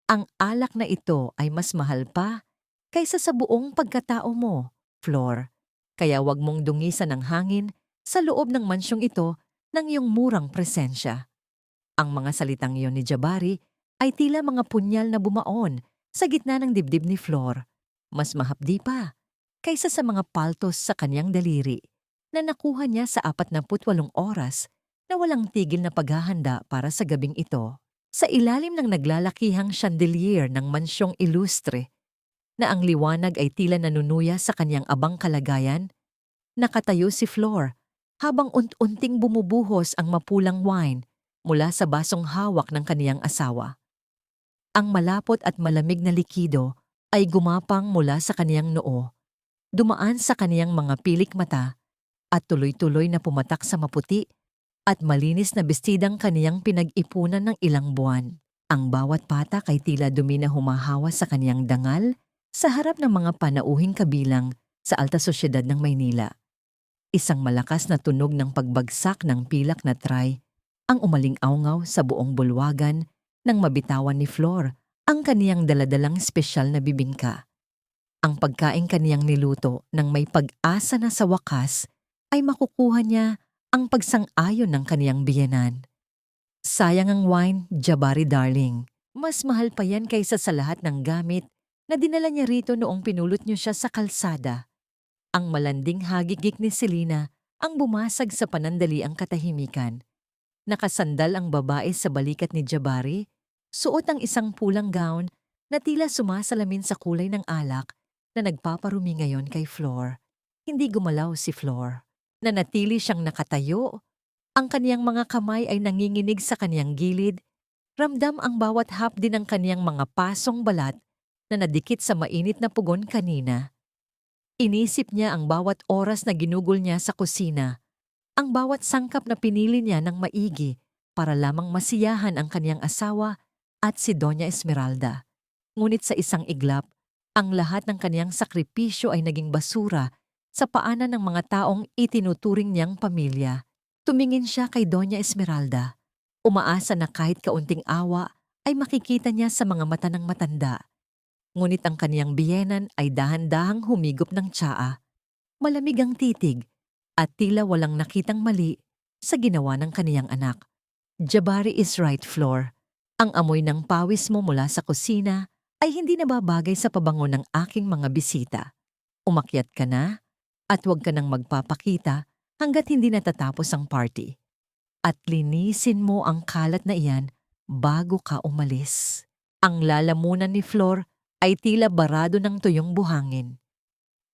Ang alak na ito ay mas mahal pa kaysa sa buong pagkatao mo, Flor. Kaya wag mong dungisan ng hangin sa loob ng mansyong ito ng iyong murang presensya. Ang mga salitang iyon ni Jabari ay tila mga punyal na bumaon sa gitna ng dibdib ni Flor. Mas mahapdi pa kaysa sa mga paltos sa kanyang daliri na nakuha niya sa 48 oras na walang tigil na paghahanda para sa gabing ito. Sa ilalim ng naglalakihang chandelier ng mansyong ilustre na ang liwanag ay tila nanunuya sa kanyang abang kalagayan, nakatayo si Flor habang unt-unting bumubuhos ang mapulang wine mula sa basong hawak ng kaniyang asawa. Ang malapot at malamig na likido ay gumapang mula sa kaniyang noo, dumaan sa kaniyang mga pilik mata at tuloy-tuloy na pumatak sa maputi at malinis na bestidang kaniyang pinag-ipunan ng ilang buwan. Ang bawat patak ay tila dumi na humahawa sa kaniyang dangal sa harap ng mga panauhing kabilang sa alta sosyedad ng Maynila. Isang malakas na tunog ng pagbagsak ng pilak na tray ang umaling-awngaw sa buong bulwagan nang mabitawan ni Flor ang kaniyang daladalang espesyal na bibingka. Ang pagkaing kaniyang niluto nang may pag-asa na sa wakas ay makukuha niya ang pagsang-ayon ng kaniyang biyenan. Sayang ang wine, Jabari darling. Mas mahal pa yan kaysa sa lahat ng gamit na dinala niya rito noong pinulot niyo siya sa kalsada. Ang malanding hagigik ni Selena ang bumasag sa panandaliang katahimikan. Nakasandal ang babae sa balikat ni Jabari, suot ang isang pulang gown na tila sumasalamin sa kulay ng alak na nagpaparumi ngayon kay Flor. Hindi gumalaw si Flor. Nanatili siyang nakatayo. Ang kaniyang mga kamay ay nanginginig sa kaniyang gilid. Ramdam ang bawat hapdi ng kaniyang mga pasong balat na nadikit sa mainit na pugon kanina. Inisip niya ang bawat oras na ginugol niya sa kusina, ang bawat sangkap na pinili niya ng maigi para lamang masiyahan ang kaniyang asawa at si Doña Esmeralda. Ngunit sa isang iglap, ang lahat ng kaniyang sakripisyo ay naging basura sa paanan ng mga taong itinuturing niyang pamilya. Tumingin siya kay Doña Esmeralda. Umaasa na kahit kaunting awa ay makikita niya sa mga mata ng matanda. Ngunit ang kaniyang biyenan ay dahan-dahang humigop ng tsaa. Malamig ang titig at tila walang nakitang mali sa ginawa ng kaniyang anak. Jabari is right, Flor. Ang amoy ng pawis mo mula sa kusina ay hindi nababagay sa pabango ng aking mga bisita. Umakyat ka na at huwag ka nang magpapakita hanggat hindi natatapos ang party. At linisin mo ang kalat na iyan bago ka umalis. Ang lalamunan ni Flor ay tila barado ng tuyong buhangin.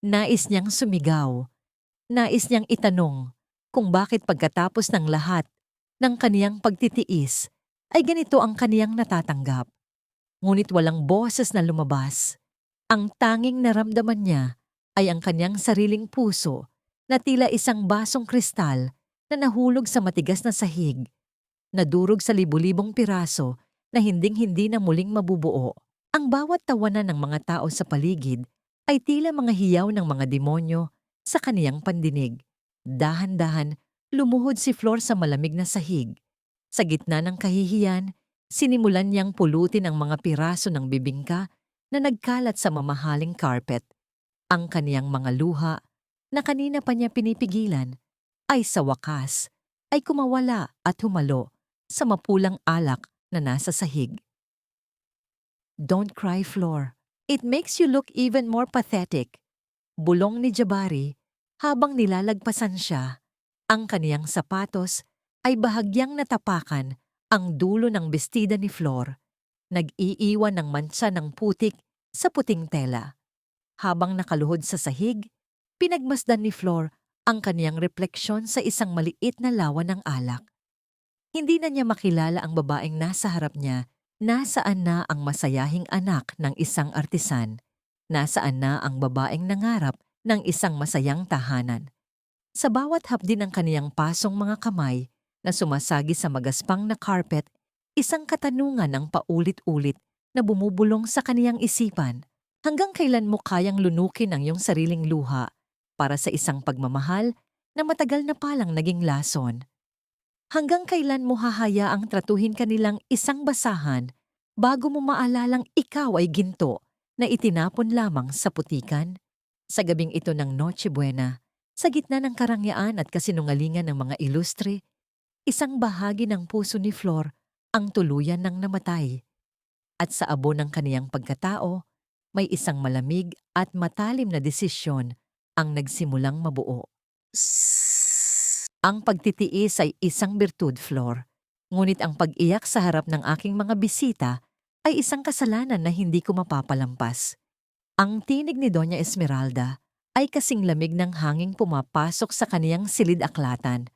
Nais niyang sumigaw. Nais niyang itanong kung bakit pagkatapos ng lahat ng kaniyang pagtitiis ay ganito ang kaniyang natatanggap. Ngunit walang boses na lumabas. Ang tanging naramdaman niya ay ang kaniyang sariling puso na tila isang basong kristal na nahulog sa matigas na sahig, nadurog sa libu-libong piraso na hinding-hindi na muling mabubuo. Ang bawat tawanan ng mga tao sa paligid ay tila mga hiyaw ng mga demonyo sa kaniyang pandinig. Dahan-dahan, lumuhod si Flor sa malamig na sahig. Sa gitna ng kahihiyan, sinimulan niyang pulutin ang mga piraso ng bibingka na nagkalat sa mamahaling carpet. Ang kaniyang mga luha, na kanina pa niya pinipigilan, ay sa wakas, ay kumawala at humalo sa mapulang alak na nasa sahig. Don't cry, Flor. It makes you look even more pathetic. Bulong ni Jabari habang nilalagpasan siya. Ang kaniyang sapatos ay bahagyang natapakan ang dulo ng bestida ni Flor. Nag-iiwan ng mantsa ng putik sa puting tela. Habang nakaluhod sa sahig, pinagmasdan ni Flor ang kaniyang refleksyon sa isang maliit na lawa ng alak. Hindi na niya makilala ang babaeng nasa harap niya. Nasaan na ang masayahing anak ng isang artisan? Nasaan na ang babaeng nangarap ng isang masayang tahanan? Sa bawat hapdi ng kaniyang pasong mga kamay na sumasagi sa magaspang na carpet, isang katanungan ang paulit-ulit na bumubulong sa kaniyang isipan. Hanggang kailan mo kayang lunukin ang iyong sariling luha para sa isang pagmamahal na matagal na palang naging lason? Hanggang kailan mo hahayaang tratuhin kanilang isang basahan bago mo maalalang ikaw ay ginto na itinapon lamang sa putikan? Sa gabing ito ng Noche Buena, sa gitna ng karangyaan at kasinungalingan ng mga ilustre, isang bahagi ng puso ni Flor ang tuluyan ng namatay. At sa abo ng kaniyang pagkatao, may isang malamig at matalim na desisyon ang nagsimulang mabuo. Ang pagtitiis ay isang birtud, Flor. Ngunit ang pag-iyak sa harap ng aking mga bisita ay isang kasalanan na hindi ko mapapalampas. Ang tinig ni Doña Esmeralda ay kasing lamig ng hanging pumapasok sa kaniyang silid-aklatan.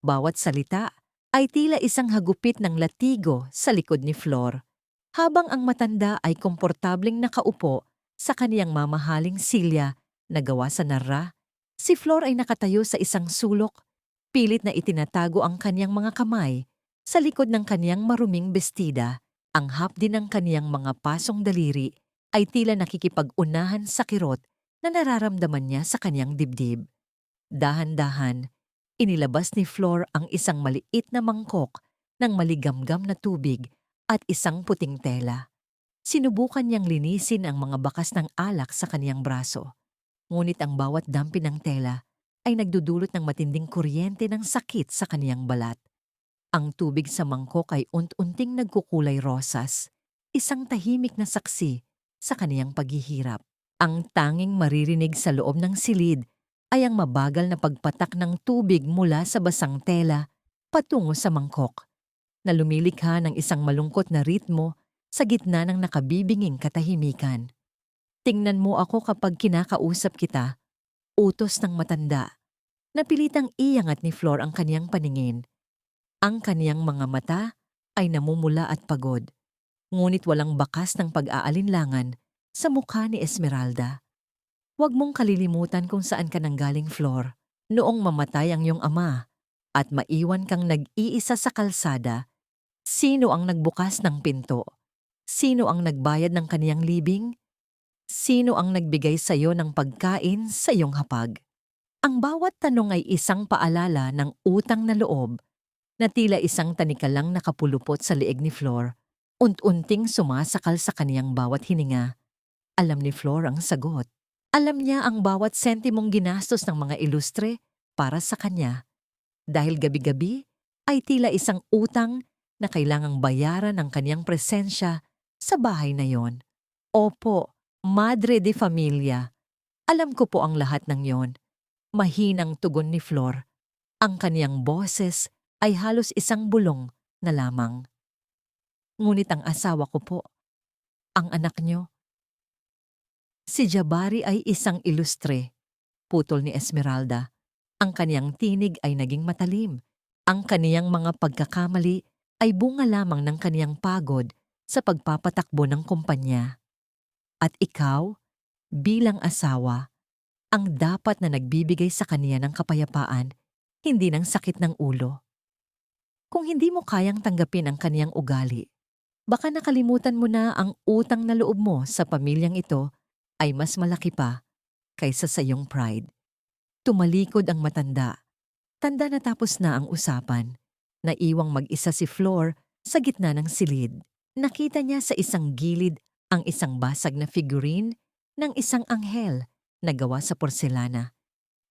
Bawat salita ay tila isang hagupit ng latigo sa likod ni Flor. Habang ang matanda ay komportableng nakaupo sa kaniyang mamahaling silya na gawa sa narra, si Flor ay nakatayo sa isang sulok, pilit na itinatago ang kaniyang mga kamay sa likod ng kaniyang maruming bestida. Ang hapdi ng kaniyang mga pasong daliri ay tila nakikipag-unahan sa kirot na nararamdaman niya sa kaniyang dibdib. Dahan-dahan, inilabas ni Flor ang isang maliit na mangkok ng maligamgam na tubig at isang puting tela. Sinubukan niyang linisin ang mga bakas ng alak sa kaniyang braso. Ngunit ang bawat dampi ng tela ay nagdudulot ng matinding kuryente ng sakit sa kaniyang balat. Ang tubig sa mangkok ay unti-unting nagkukulay rosas, isang tahimik na saksi sa kaniyang paghihirap. Ang tanging maririnig sa loob ng silid ay ang mabagal na pagpatak ng tubig mula sa basang tela patungo sa mangkok, na lumilikha ng isang malungkot na ritmo sa gitna ng nakabibinging katahimikan. Tingnan mo ako kapag kinakausap kita, utos ng matanda. Napilitang iyangat ni Flor ang kaniyang paningin. Ang kaniyang mga mata ay namumula at pagod, ngunit walang bakas ng pag-aalinlangan sa mukha ni Esmeralda. Huwag mong kalilimutan kung saan ka nanggaling, Flor. Noong mamatay ang iyong ama at maiwan kang nag-iisa sa kalsada, sino ang nagbukas ng pinto? Sino ang nagbayad ng kaniyang libing? Sino ang nagbigay sa iyo ng pagkain sa iyong hapag? Ang bawat tanong ay isang paalala ng utang na loob na tila isang tanikalang nakapulupot sa liig ni Flor, unti-unting sumasakal sa kaniyang bawat hininga. Alam ni Flor ang sagot. Alam niya ang bawat sentimong ginastos ng mga ilustre para sa kanya. Dahil gabi-gabi ay tila isang utang na kailangang bayaran ng kaniyang presensya sa bahay na yon. Opo, madre de familia. Alam ko po ang lahat ng yon. Mahinang tugon ni Flor. Ang kaniyang boses ay halos isang bulong na lamang. Ngunit ang asawa ko po, ang anak niyo. Si Jabari ay isang ilustre, putol ni Esmeralda. Ang kaniyang tinig ay naging matalim. Ang kaniyang mga pagkakamali ay bunga lamang ng kaniyang pagod sa pagpapatakbo ng kumpanya. At ikaw, bilang asawa, ang dapat na nagbibigay sa kaniya ng kapayapaan, hindi ng sakit ng ulo. Kung hindi mo kayang tanggapin ang kaniyang ugali, baka nakalimutan mo na ang utang na loob mo sa pamilyang ito ay mas malaki pa kaysa sa iyong pride. Tumalikod ang matanda. Tanda na tapos na ang usapan. Naiwang mag-isa si Flor sa gitna ng silid. Nakita niya sa isang gilid ang isang basag na figurine ng isang anghel na gawa sa porselana.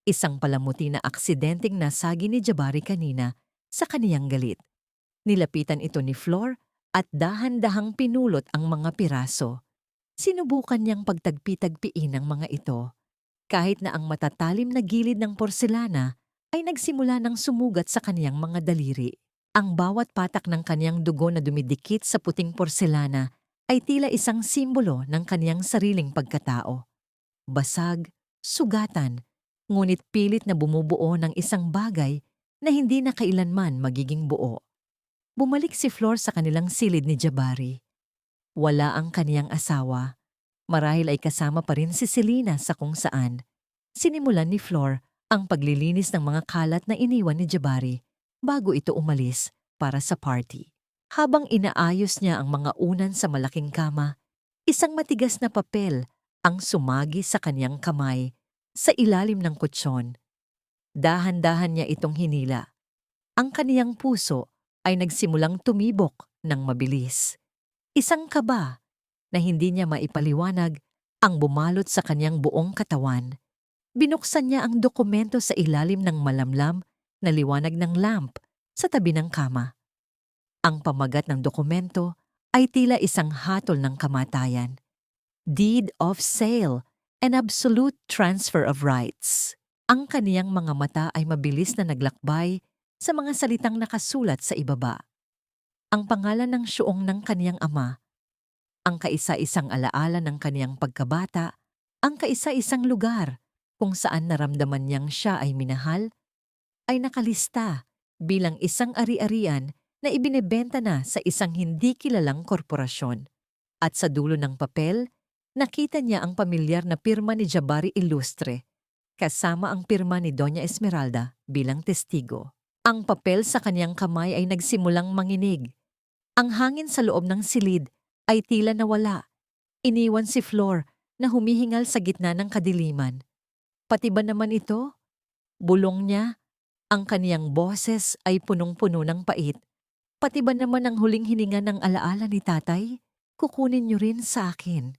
Isang palamuti na aksidenteng nasagi ni Jabari kanina sa kaniyang galit. Nilapitan ito ni Flor at dahan-dahang pinulot ang mga piraso. Sinubukan niyang pagtagpi-tagpiin ang mga ito, kahit na ang matatalim na gilid ng porselana ay nagsimula ng sumugat sa kaniyang mga daliri. Ang bawat patak ng kaniyang dugo na dumidikit sa puting porselana ay tila isang simbolo ng kaniyang sariling pagkatao. Basag, sugatan, ngunit pilit na bumubuo ng isang bagay na hindi na kailanman magiging buo. Bumalik si Flor sa kanilang silid ni Jabari. Wala ang kaniyang asawa. Marahil ay kasama pa rin si Selena sa kung saan. Sinimulan ni Flor ang paglilinis ng mga kalat na iniwan ni Jabari bago ito umalis para sa party. Habang inaayos niya ang mga unan sa malaking kama, isang matigas na papel ang sumagi sa kaniyang kamay sa ilalim ng kutsyon. Dahan-dahan niya itong hinila. Ang kaniyang puso ay nagsimulang tumibok ng mabilis. Isang kaba na hindi niya maipaliwanag ang bumalot sa kanyang buong katawan. Binuksan niya ang dokumento sa ilalim ng malamlam na liwanag ng lamp sa tabi ng kama. Ang pamagat ng dokumento ay tila isang hatol ng kamatayan. Deed of sale and absolute transfer of rights. Ang kaniyang mga mata ay mabilis na naglakbay sa mga salitang nakasulat sa ibaba. Ang pangalan ng syuong ng kaniyang ama, ang kaisa-isang alaala ng kaniyang pagkabata, ang kaisa-isang lugar kung saan naramdaman niyang siya ay minahal, ay nakalista bilang isang ari-arian na ibinebenta na sa isang hindi kilalang korporasyon. At sa dulo ng papel, nakita niya ang pamilyar na pirma ni Jabari Ilustre, kasama ang pirma ni Doña Esmeralda bilang testigo. Ang papel sa kanyang kamay ay nagsimulang manginig. Ang hangin sa loob ng silid ay tila nawala. Iniwan si Flor na humihingal sa gitna ng kadiliman. Pati ba naman ito? Bulong niya. Ang kaniyang boses ay punong-puno ng pait. Pati ba naman ang huling hininga ng alaala ni tatay? Kukunin niyo rin sa akin.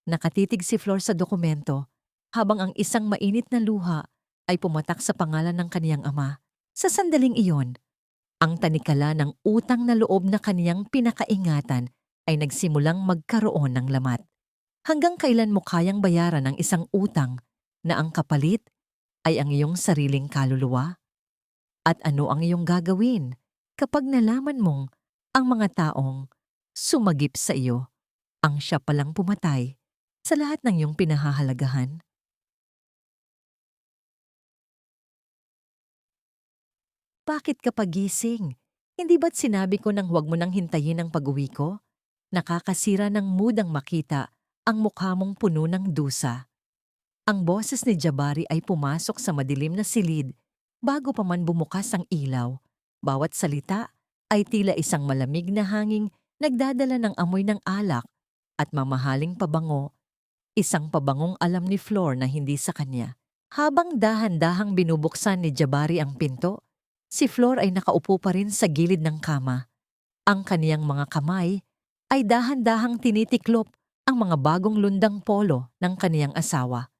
Nakatitig si Flor sa dokumento habang ang isang mainit na luha ay pumatak sa pangalan ng kaniyang ama. Sa sandaling iyon, ang tanikala ng utang na loob na kaniyang pinakaingatan ay nagsimulang magkaroon ng lamat. Hanggang kailan mo kayang bayaran ang isang utang na ang kapalit ay ang iyong sariling kaluluwa? At ano ang iyong gagawin kapag nalaman mong ang mga taong sumagip sa iyo ang siya palang pumatay sa lahat ng iyong pinahahalagahan? Bakit ka pagising? Hindi ba't sinabi ko nang huwag mo nang hintayin ang pag-uwi ko? Nakakasira ng mood ang makita ang mukha mong puno ng dusa. Ang boses ni Jabari ay pumasok sa madilim na silid bago pa man bumukas ang ilaw. Bawat salita ay tila isang malamig na hanging nagdadala ng amoy ng alak at mamahaling pabango, isang pabangong alam ni Flor na hindi sa kanya. Habang dahan-dahang binubuksan ni Jabari ang pinto, si Flor ay nakaupo pa rin sa gilid ng kama. Ang kaniyang mga kamay ay dahan-dahang tinitiklop ang mga bagong lundang polo ng kaniyang asawa.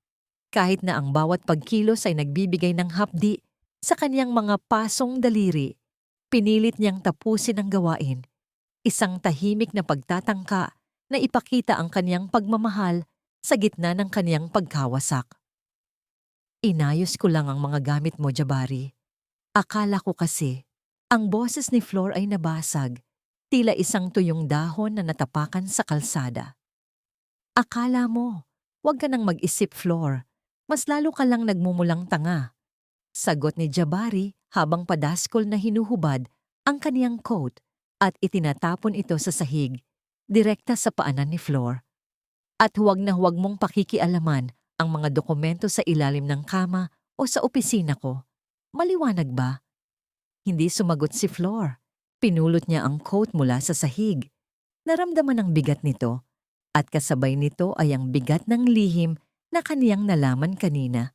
Kahit na ang bawat pagkilos ay nagbibigay ng hapdi sa kaniyang mga pasong daliri, pinilit niyang tapusin ang gawain. Isang tahimik na pagtatangka na ipakita ang kaniyang pagmamahal sa gitna ng kaniyang pagkawasak. Inayos ko lang ang mga gamit mo, Jabari. Akala ko kasi, ang boses ni Flor ay nabasag, tila isang tuyong dahon na natapakan sa kalsada. Akala mo, wag ka nang mag-isip, Flor. Mas lalo ka lang nagmumulang tanga. Sagot ni Jabari habang padaskol na hinuhubad ang kaniyang coat at itinatapon ito sa sahig, direkta sa paanan ni Flor. At huwag na huwag mong pakikialaman ang mga dokumento sa ilalim ng kama o sa opisina ko. Maliwanag ba? Hindi sumagot si Flor. Pinulot niya ang coat mula sa sahig. Naramdaman ang bigat nito at kasabay nito ay ang bigat ng lihim na kaniyang nalaman kanina.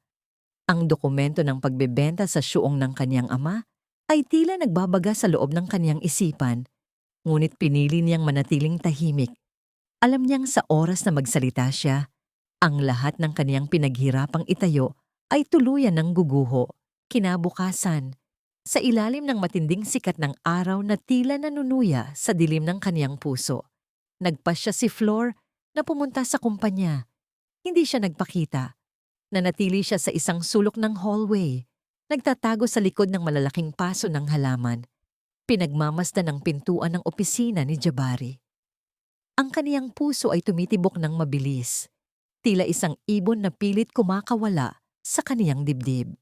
Ang dokumento ng pagbebenta sa syuong ng kaniyang ama ay tila nagbabaga sa loob ng kaniyang isipan, ngunit pinili niyang manatiling tahimik. Alam niyang sa oras na magsalita siya, ang lahat ng kaniyang pinaghirapang itayo ay tuluyan ng guguho. Kinabukasan, sa ilalim ng matinding sikat ng araw na tila nanunuya sa dilim ng kaniyang puso, nagpasya si Flor na pumunta sa kumpanya. Hindi siya nagpakita. Nanatili siya sa isang sulok ng hallway, nagtatago sa likod ng malalaking paso ng halaman. Pinagmamasdan ng pintuan ng opisina ni Jabari. Ang kaniyang puso ay tumitibok ng mabilis, tila isang ibon na pilit kumakawala sa kaniyang dibdib.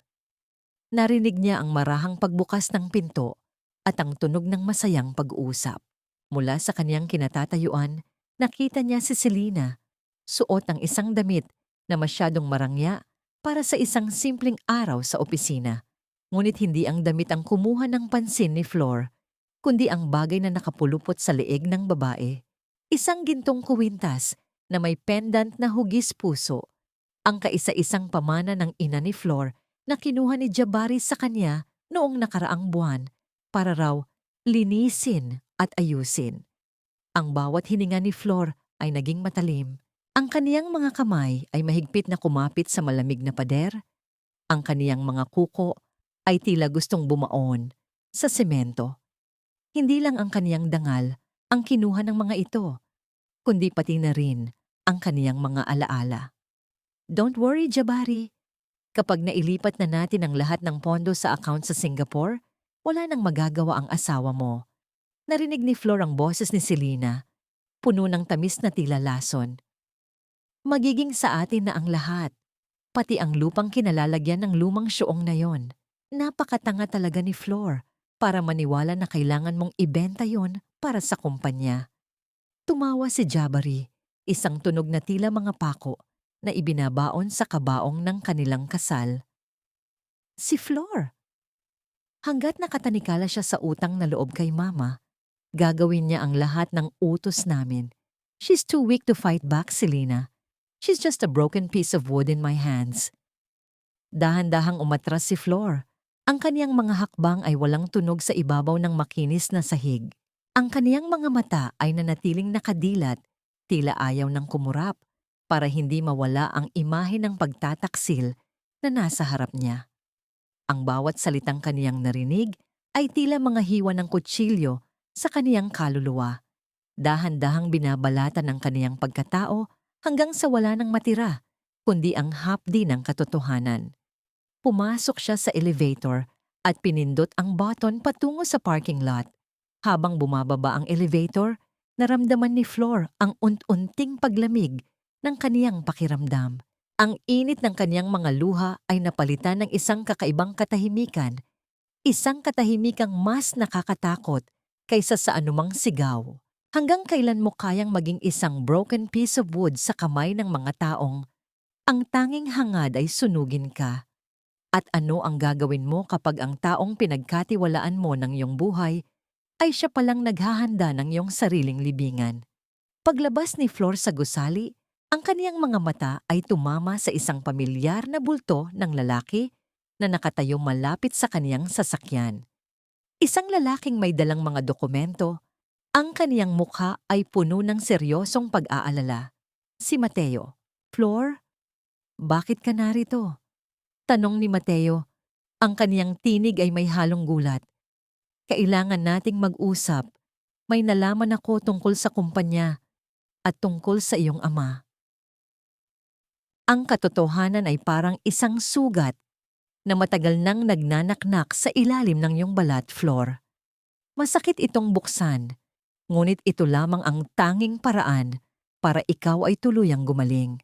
Narinig niya ang marahang pagbukas ng pinto at ang tunog ng masayang pag-uusap. Mula sa kaniyang kinatatayuan, nakita niya si Selena, suot ang isang damit na masyadong marangya para sa isang simpleng araw sa opisina. Ngunit hindi ang damit ang kumuha ng pansin ni Flor, kundi ang bagay na nakapulupot sa leeg ng babae. Isang gintong kuwintas na may pendant na hugis puso, ang kaisa-isang pamana ng ina ni Flor na kinuha ni Jabari sa kanya noong nakaraang buwan para raw linisin at ayusin. Ang bawat hininga ni Flor ay naging matalim. Ang kaniyang mga kamay ay mahigpit na kumapit sa malamig na pader. Ang kaniyang mga kuko ay tila gustong bumaon sa semento. Hindi lang ang kaniyang dangal ang kinuha ng mga ito, kundi pati na rin ang kaniyang mga alaala. Don't worry, Jabari. Kapag nailipat na natin ang lahat ng pondo sa account sa Singapore, wala nang magagawa ang asawa mo. Narinig ni Flor ang boses ni Selena, puno ng tamis na tila lason. Magiging sa atin na ang lahat, pati ang lupang kinalalagyan ng lumang syuong na yon. Napakatanga talaga ni Flor para maniwala na kailangan mong ibenta yon para sa kumpanya. Tumawa si Jabari, isang tunog na tila mga pako na ibinabaon sa kabaong ng kanilang kasal. Si Flor! Hanggat nakatanikala siya sa utang na loob kay Mama, gagawin niya ang lahat ng utos namin. She's too weak to fight back, Selena. She's just a broken piece of wood in my hands. Dahan-dahang umatras si Flor. Ang kaniyang mga hakbang ay walang tunog sa ibabaw ng makinis na sahig. Ang kaniyang mga mata ay nanatiling nakadilat, tila ayaw ng kumurap, para hindi mawala ang imahe ng pagtataksil na nasa harap niya. Ang bawat salitang kaniyang narinig ay tila mga hiwa ng kutsilyo sa kaniyang kaluluwa. Dahan-dahang binabalatan ng kaniyang pagkatao hanggang sa wala nang matira, kundi ang hapdi ng katotohanan. Pumasok siya sa elevator at pinindot ang button patungo sa parking lot. Habang bumababa ang elevator, naramdaman ni Flor ang unting paglamig ng kaniyang pakiramdam. Ang init ng kaniyang mga luha ay napalitan ng isang kakaibang katahimikan, isang katahimikang mas nakakatakot kaysa sa anumang sigaw. Hanggang kailan mo kayang maging isang broken piece of wood sa kamay ng mga taong ang tanging hangad ay sunugin ka? At ano ang gagawin mo kapag ang taong pinagkatiwalaan mo ng iyong buhay ay siya palang naghahanda ng iyong sariling libingan? Paglabas ni Flor sa gusali, ang kaniyang mga mata ay tumama sa isang pamilyar na bulto ng lalaki na nakatayo malapit sa kaniyang sasakyan. Isang lalaking may dalang mga dokumento. Ang kaniyang mukha ay puno ng seryosong pag-aalala. Si Mateo. Flor, bakit ka narito? Tanong ni Mateo. Ang kaniyang tinig ay may halong gulat. Kailangan nating mag-usap. May nalaman ako tungkol sa kumpanya at tungkol sa iyong ama. Ang katotohanan ay parang isang sugat na matagal nang nagnanaknak sa ilalim ng iyong balat, Flor. Masakit itong buksan, ngunit ito lamang ang tanging paraan para ikaw ay tuluyang gumaling.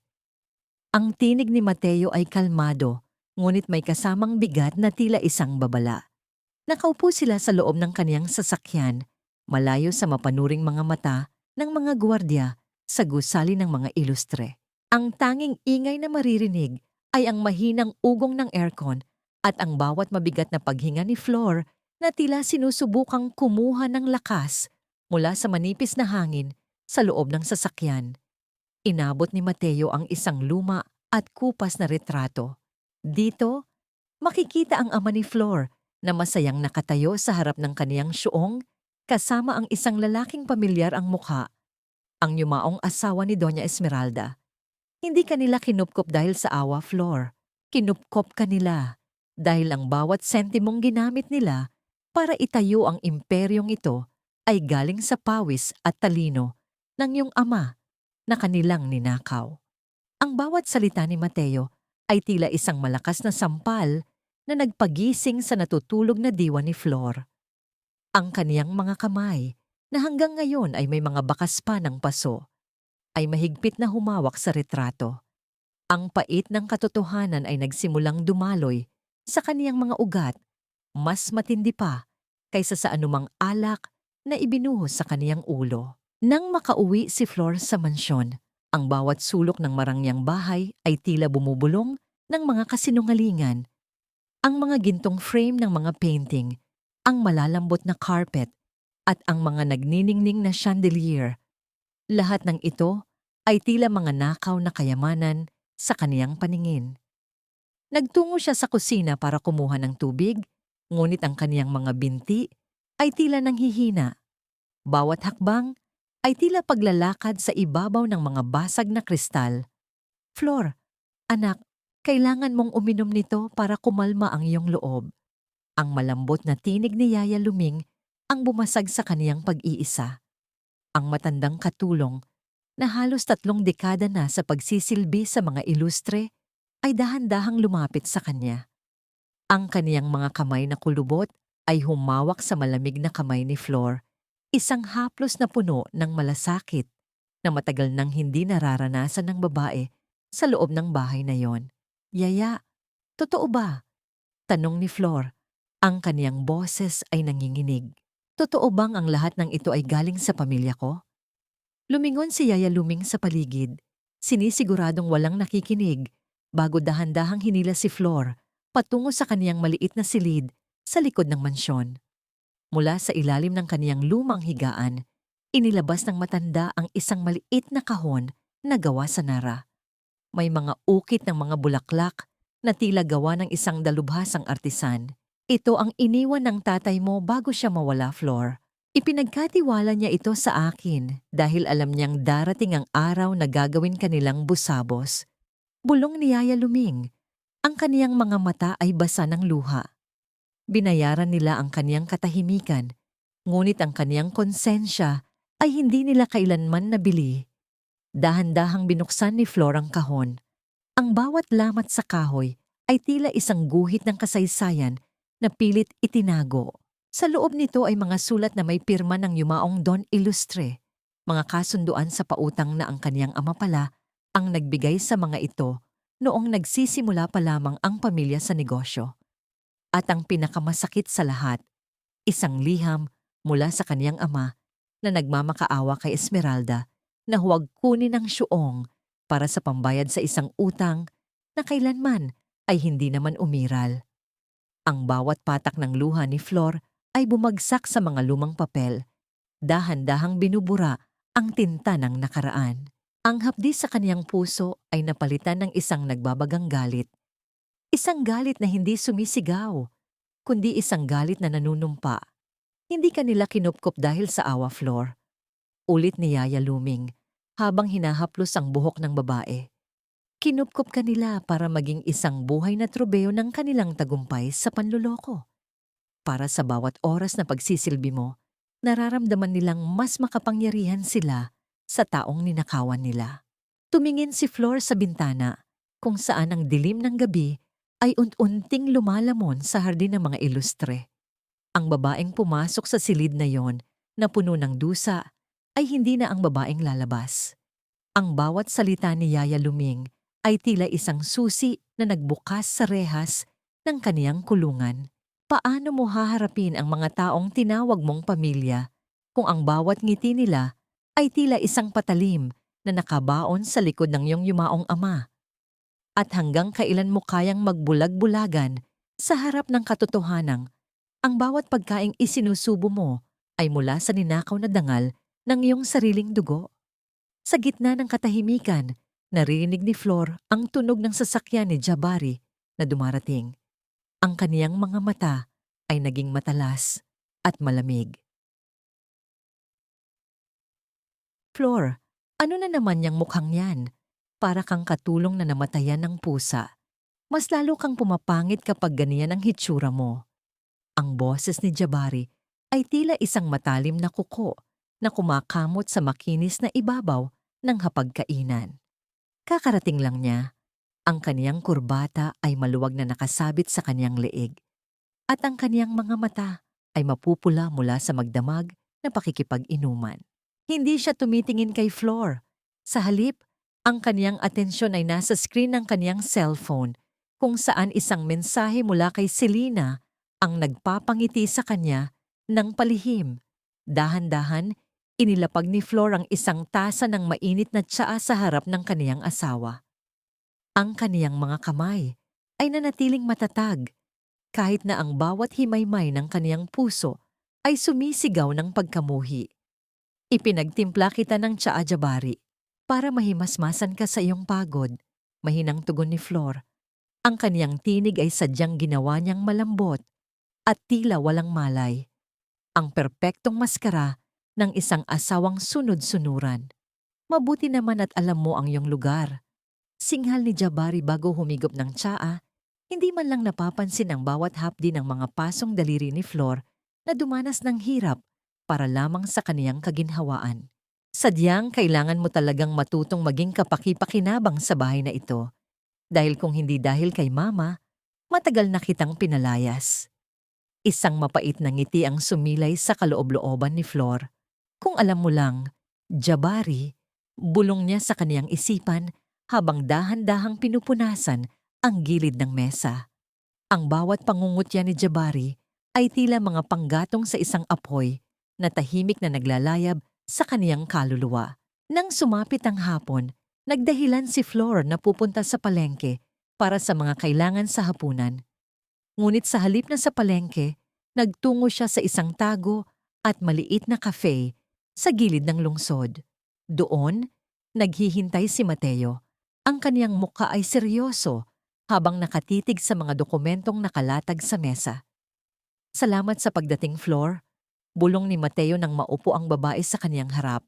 Ang tinig ni Mateo ay kalmado, ngunit may kasamang bigat na tila isang babala. Nakaupo sila sa loob ng kaniyang sasakyan, malayo sa mapanuring mga mata ng mga gwardiya sa gusali ng mga ilustre. Ang tanging ingay na maririnig ay ang mahinang ugong ng aircon at ang bawat mabigat na paghinga ni Flor na tila sinusubukang kumuha ng lakas mula sa manipis na hangin sa loob ng sasakyan. Inabot ni Mateo ang isang luma at kupas na retrato. Dito, makikita ang ama ni Flor na masayang nakatayo sa harap ng kaniyang syuong kasama ang isang lalaking pamilyar ang mukha, ang yumaong asawa ni Doña Esmeralda. Hindi kanila kinupkop dahil sa awa, Flor. Kinupkop kanila dahil ang bawat sentimong ginamit nila para itayo ang imperyong ito ay galing sa pawis at talino ng iyong ama na kanilang ninakaw. Ang bawat salita ni Mateo ay tila isang malakas na sampal na nagpagising sa natutulog na diwa ni Flor. Ang kaniyang mga kamay, na hanggang ngayon ay may mga bakas pa ng paso, ay mahigpit na humawak sa retrato. Ang pait ng katotohanan ay nagsimulang dumaloy sa kaniyang mga ugat, mas matindi pa kaysa sa anumang alak na ibinuhos sa kaniyang ulo. Nang makauwi si Flor sa mansyon, ang bawat sulok ng marangyang bahay ay tila bumubulong ng mga kasinungalingan. Ang mga gintong frame ng mga painting, ang malalambot na carpet, at ang mga nagniningning na chandelier. Lahat ng ito ay tila mga nakaw na kayamanan sa kaniyang paningin. Nagtungo siya sa kusina para kumuha ng tubig, ngunit ang kaniyang mga binti ay tila nanghihina. Bawat hakbang ay tila paglalakad sa ibabaw ng mga basag na kristal. Flor, anak, kailangan mong uminom nito para kumalma ang iyong loob. Ang malambot na tinig ni Yaya Luming ang bumasag sa kaniyang pag-iisa. Ang matandang katulong na halos 3 dekada na sa pagsisilbi sa mga ilustre ay dahan-dahang lumapit sa kanya. Ang kaniyang mga kamay na kulubot ay humawak sa malamig na kamay ni Flor, isang haplos na puno ng malasakit na matagal nang hindi nararanasan ng babae sa loob ng bahay na yon. Yaya, totoo ba? Tanong ni Flor. Ang kaniyang boses ay nanginginig. Totoo bang ang lahat ng ito ay galing sa pamilya ko? Lumingon si Yaya Luming sa paligid, sinisiguradong walang nakikinig, bago dahan-dahang hinila si Flor patungo sa kaniyang maliit na silid sa likod ng mansyon. Mula sa ilalim ng kaniyang lumang higaan, inilabas ng matanda ang isang maliit na kahon na gawa sa nara. May mga ukit ng mga bulaklak na tila gawa ng isang dalubhasang artisan. Ito ang iniwan ng tatay mo bago siya mawala, Flor. Ipinagkatiwala niya ito sa akin dahil alam niyang darating ang araw na gagawin kanilang busabos. Bulong ni Yaya Luming. Ang kaniyang mga mata ay basa ng luha. Binayaran nila ang kaniyang katahimikan, ngunit ang kaniyang konsensya ay hindi nila kailanman nabili. Dahan-dahang binuksan ni Flor ang kahon. Ang bawat lamat sa kahoy ay tila isang guhit ng kasaysayan na pilit itinago. Sa loob nito ay mga sulat na may pirma ng yumaong Don Ilustre, mga kasunduan sa pautang na ang kaniyang ama pala ang nagbigay sa mga ito noong nagsisimula pa lamang ang pamilya sa negosyo. At ang pinakamasakit sa lahat, isang liham mula sa kaniyang ama na nagmamakaawa kay Esmeralda na huwag kunin ang syuong para sa pambayad sa isang utang na kailanman ay hindi naman umiral. Ang bawat patak ng luha ni Flor ay bumagsak sa mga lumang papel. Dahan-dahang binubura ang tinta ng nakaraan. Ang hapdi sa kaniyang puso ay napalitan ng isang nagbabagang galit. Isang galit na hindi sumisigaw, kundi isang galit na nanunumpa. Hindi kanila kinupkop dahil sa awa, Flor. Ulit ni Yaya Luming habang hinahaplos ang buhok ng babae. Kinupkop kanila para maging isang buhay na trobeo ng kanilang tagumpay sa panluloko. Para sa bawat oras na pagsisilbi mo, nararamdaman nilang mas makapangyarihan sila sa taong ninakawan nila. Tumingin si Flor sa bintana, kung saan ang dilim ng gabi ay unting lumalamon sa hardin ng mga ilustre. Ang babaeng pumasok sa silid na yon na puno ng dusa ay hindi na ang babaeng lalabas. Ang bawat salita ni Yaya Luming ay tila isang susi na nagbukas sa rehas ng kaniyang kulungan. Paano mo haharapin ang mga taong tinawag mong pamilya kung ang bawat ngiti nila ay tila isang patalim na nakabaon sa likod ng iyong yumaong ama? At hanggang kailan mo kayang magbulag-bulagan sa harap ng katotohanang ang bawat pagkaing isinusubo mo ay mula sa ninakaw na dangal ng iyong sariling dugo? Sa gitna ng katahimikan, narinig ni Flor ang tunog ng sasakyan ni Jabari na dumarating. Ang kaniyang mga mata ay naging matalas at malamig. Flor, ano na naman yang mukhang yan? Para kang katulong na namatayan ng pusa. Mas lalo kang pumapangit kapag ganiyan ang hitsura mo. Ang boses ni Jabari ay tila isang matalim na kuko na kumakamot sa makinis na ibabaw ng hapagkainan. Kakarating lang niya. Ang kaniyang kurbata ay maluwag na nakasabit sa kaniyang leeg. At ang kaniyang mga mata ay mapupula mula sa magdamag na pakikipag-inuman. Hindi siya tumitingin kay Flor. Sa halip, ang kaniyang atensyon ay nasa screen ng kaniyang cellphone kung saan isang mensahe mula kay Selena ang nagpapangiti sa kanya ng palihim. Dahan-dahan, inilapag ni Flor ang isang tasa ng mainit na tsaa sa harap ng kaniyang asawa. Ang kaniyang mga kamay ay nanatiling matatag kahit na ang bawat himaymay ng kaniyang puso ay sumisigaw ng pagkamuhi. Ipinagtimpla kita ng tsaa, Jabari, para mahimasmasan ka sa iyong pagod, mahinang tugon ni Flor. Ang kaniyang tinig ay sadyang ginawa niyang malambot at tila walang malay. Ang perpektong maskara ng isang asawang sunod-sunuran. Mabuti naman at alam mo ang iyong lugar. Singhal ni Jabari bago humigop ng tsaa, hindi man lang napapansin ang bawat hapdi ng mga pasong daliri ni Flor na dumanas ng hirap para lamang sa kaniyang kaginhawaan. Sadyang kailangan mo talagang matutong maging kapaki-pakinabang sa bahay na ito. Dahil kung hindi dahil kay Mama, matagal na kitang pinalayas. Isang mapait na ngiti ang sumilay sa kaloob-looban ni Flor. Kung alam mo lang, Jabari, bulong niya sa kaniyang isipan habang dahan-dahang pinupunasan ang gilid ng mesa. Ang bawat pangungutya ni Jabari ay tila mga panggatong sa isang apoy na tahimik na naglalayab sa kaniyang kaluluwa. Nang sumapit ang hapon, nagdahilan si Flor na pupunta sa palengke para sa mga kailangan sa hapunan. Ngunit sa halip na sa palengke, nagtungo siya sa isang tago at maliit na cafe sa gilid ng lungsod. Doon, naghihintay si Mateo. Ang kaniyang mukha ay seryoso habang nakatitig sa mga dokumentong nakalatag sa mesa. Salamat sa pagdating, Flor. Bulong ni Mateo nang maupo ang babae sa kaniyang harap.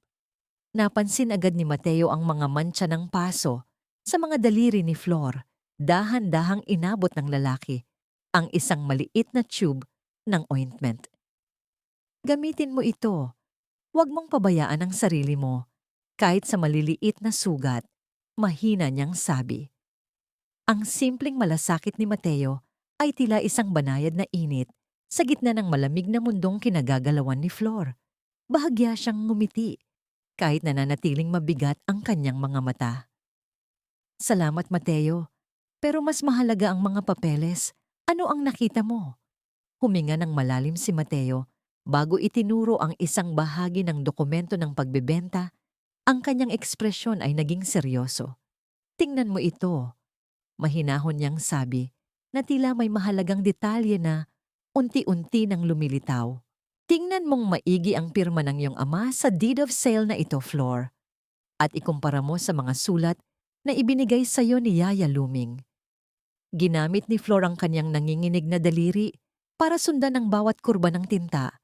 Napansin agad ni Mateo ang mga mantsa ng paso sa mga daliri ni Flor. Dahan-dahang inabot ng lalaki ang isang maliit na tube ng ointment. Gamitin mo ito. Huwag mong pabayaan ang sarili mo. Kahit sa maliliit na sugat, mahina niyang sabi. Ang simpleng malasakit ni Mateo ay tila isang banayad na init sa gitna ng malamig na mundong kinagagalawan ni Flor. Bahagya siyang ngumiti kahit nananatiling mabigat ang kanyang mga mata. Salamat, Mateo. Pero mas mahalaga ang mga papeles. Ano ang nakita mo? Huminga ng malalim si Mateo bago itinuro ang isang bahagi ng dokumento ng pagbebenta. Ang kanyang ekspresyon ay naging seryoso. Tingnan mo ito. Mahinahon niyang sabi na tila may mahalagang detalye na unti-unti nang lumilitaw. Tingnan mong maigi ang pirma ng iyong ama sa deed of sale na ito, Flor. At ikumpara mo sa mga sulat na ibinigay sa iyo ni Yaya Luming. Ginamit ni Flor ang kanyang nanginginig na daliri para sundan ang bawat kurba ng tinta.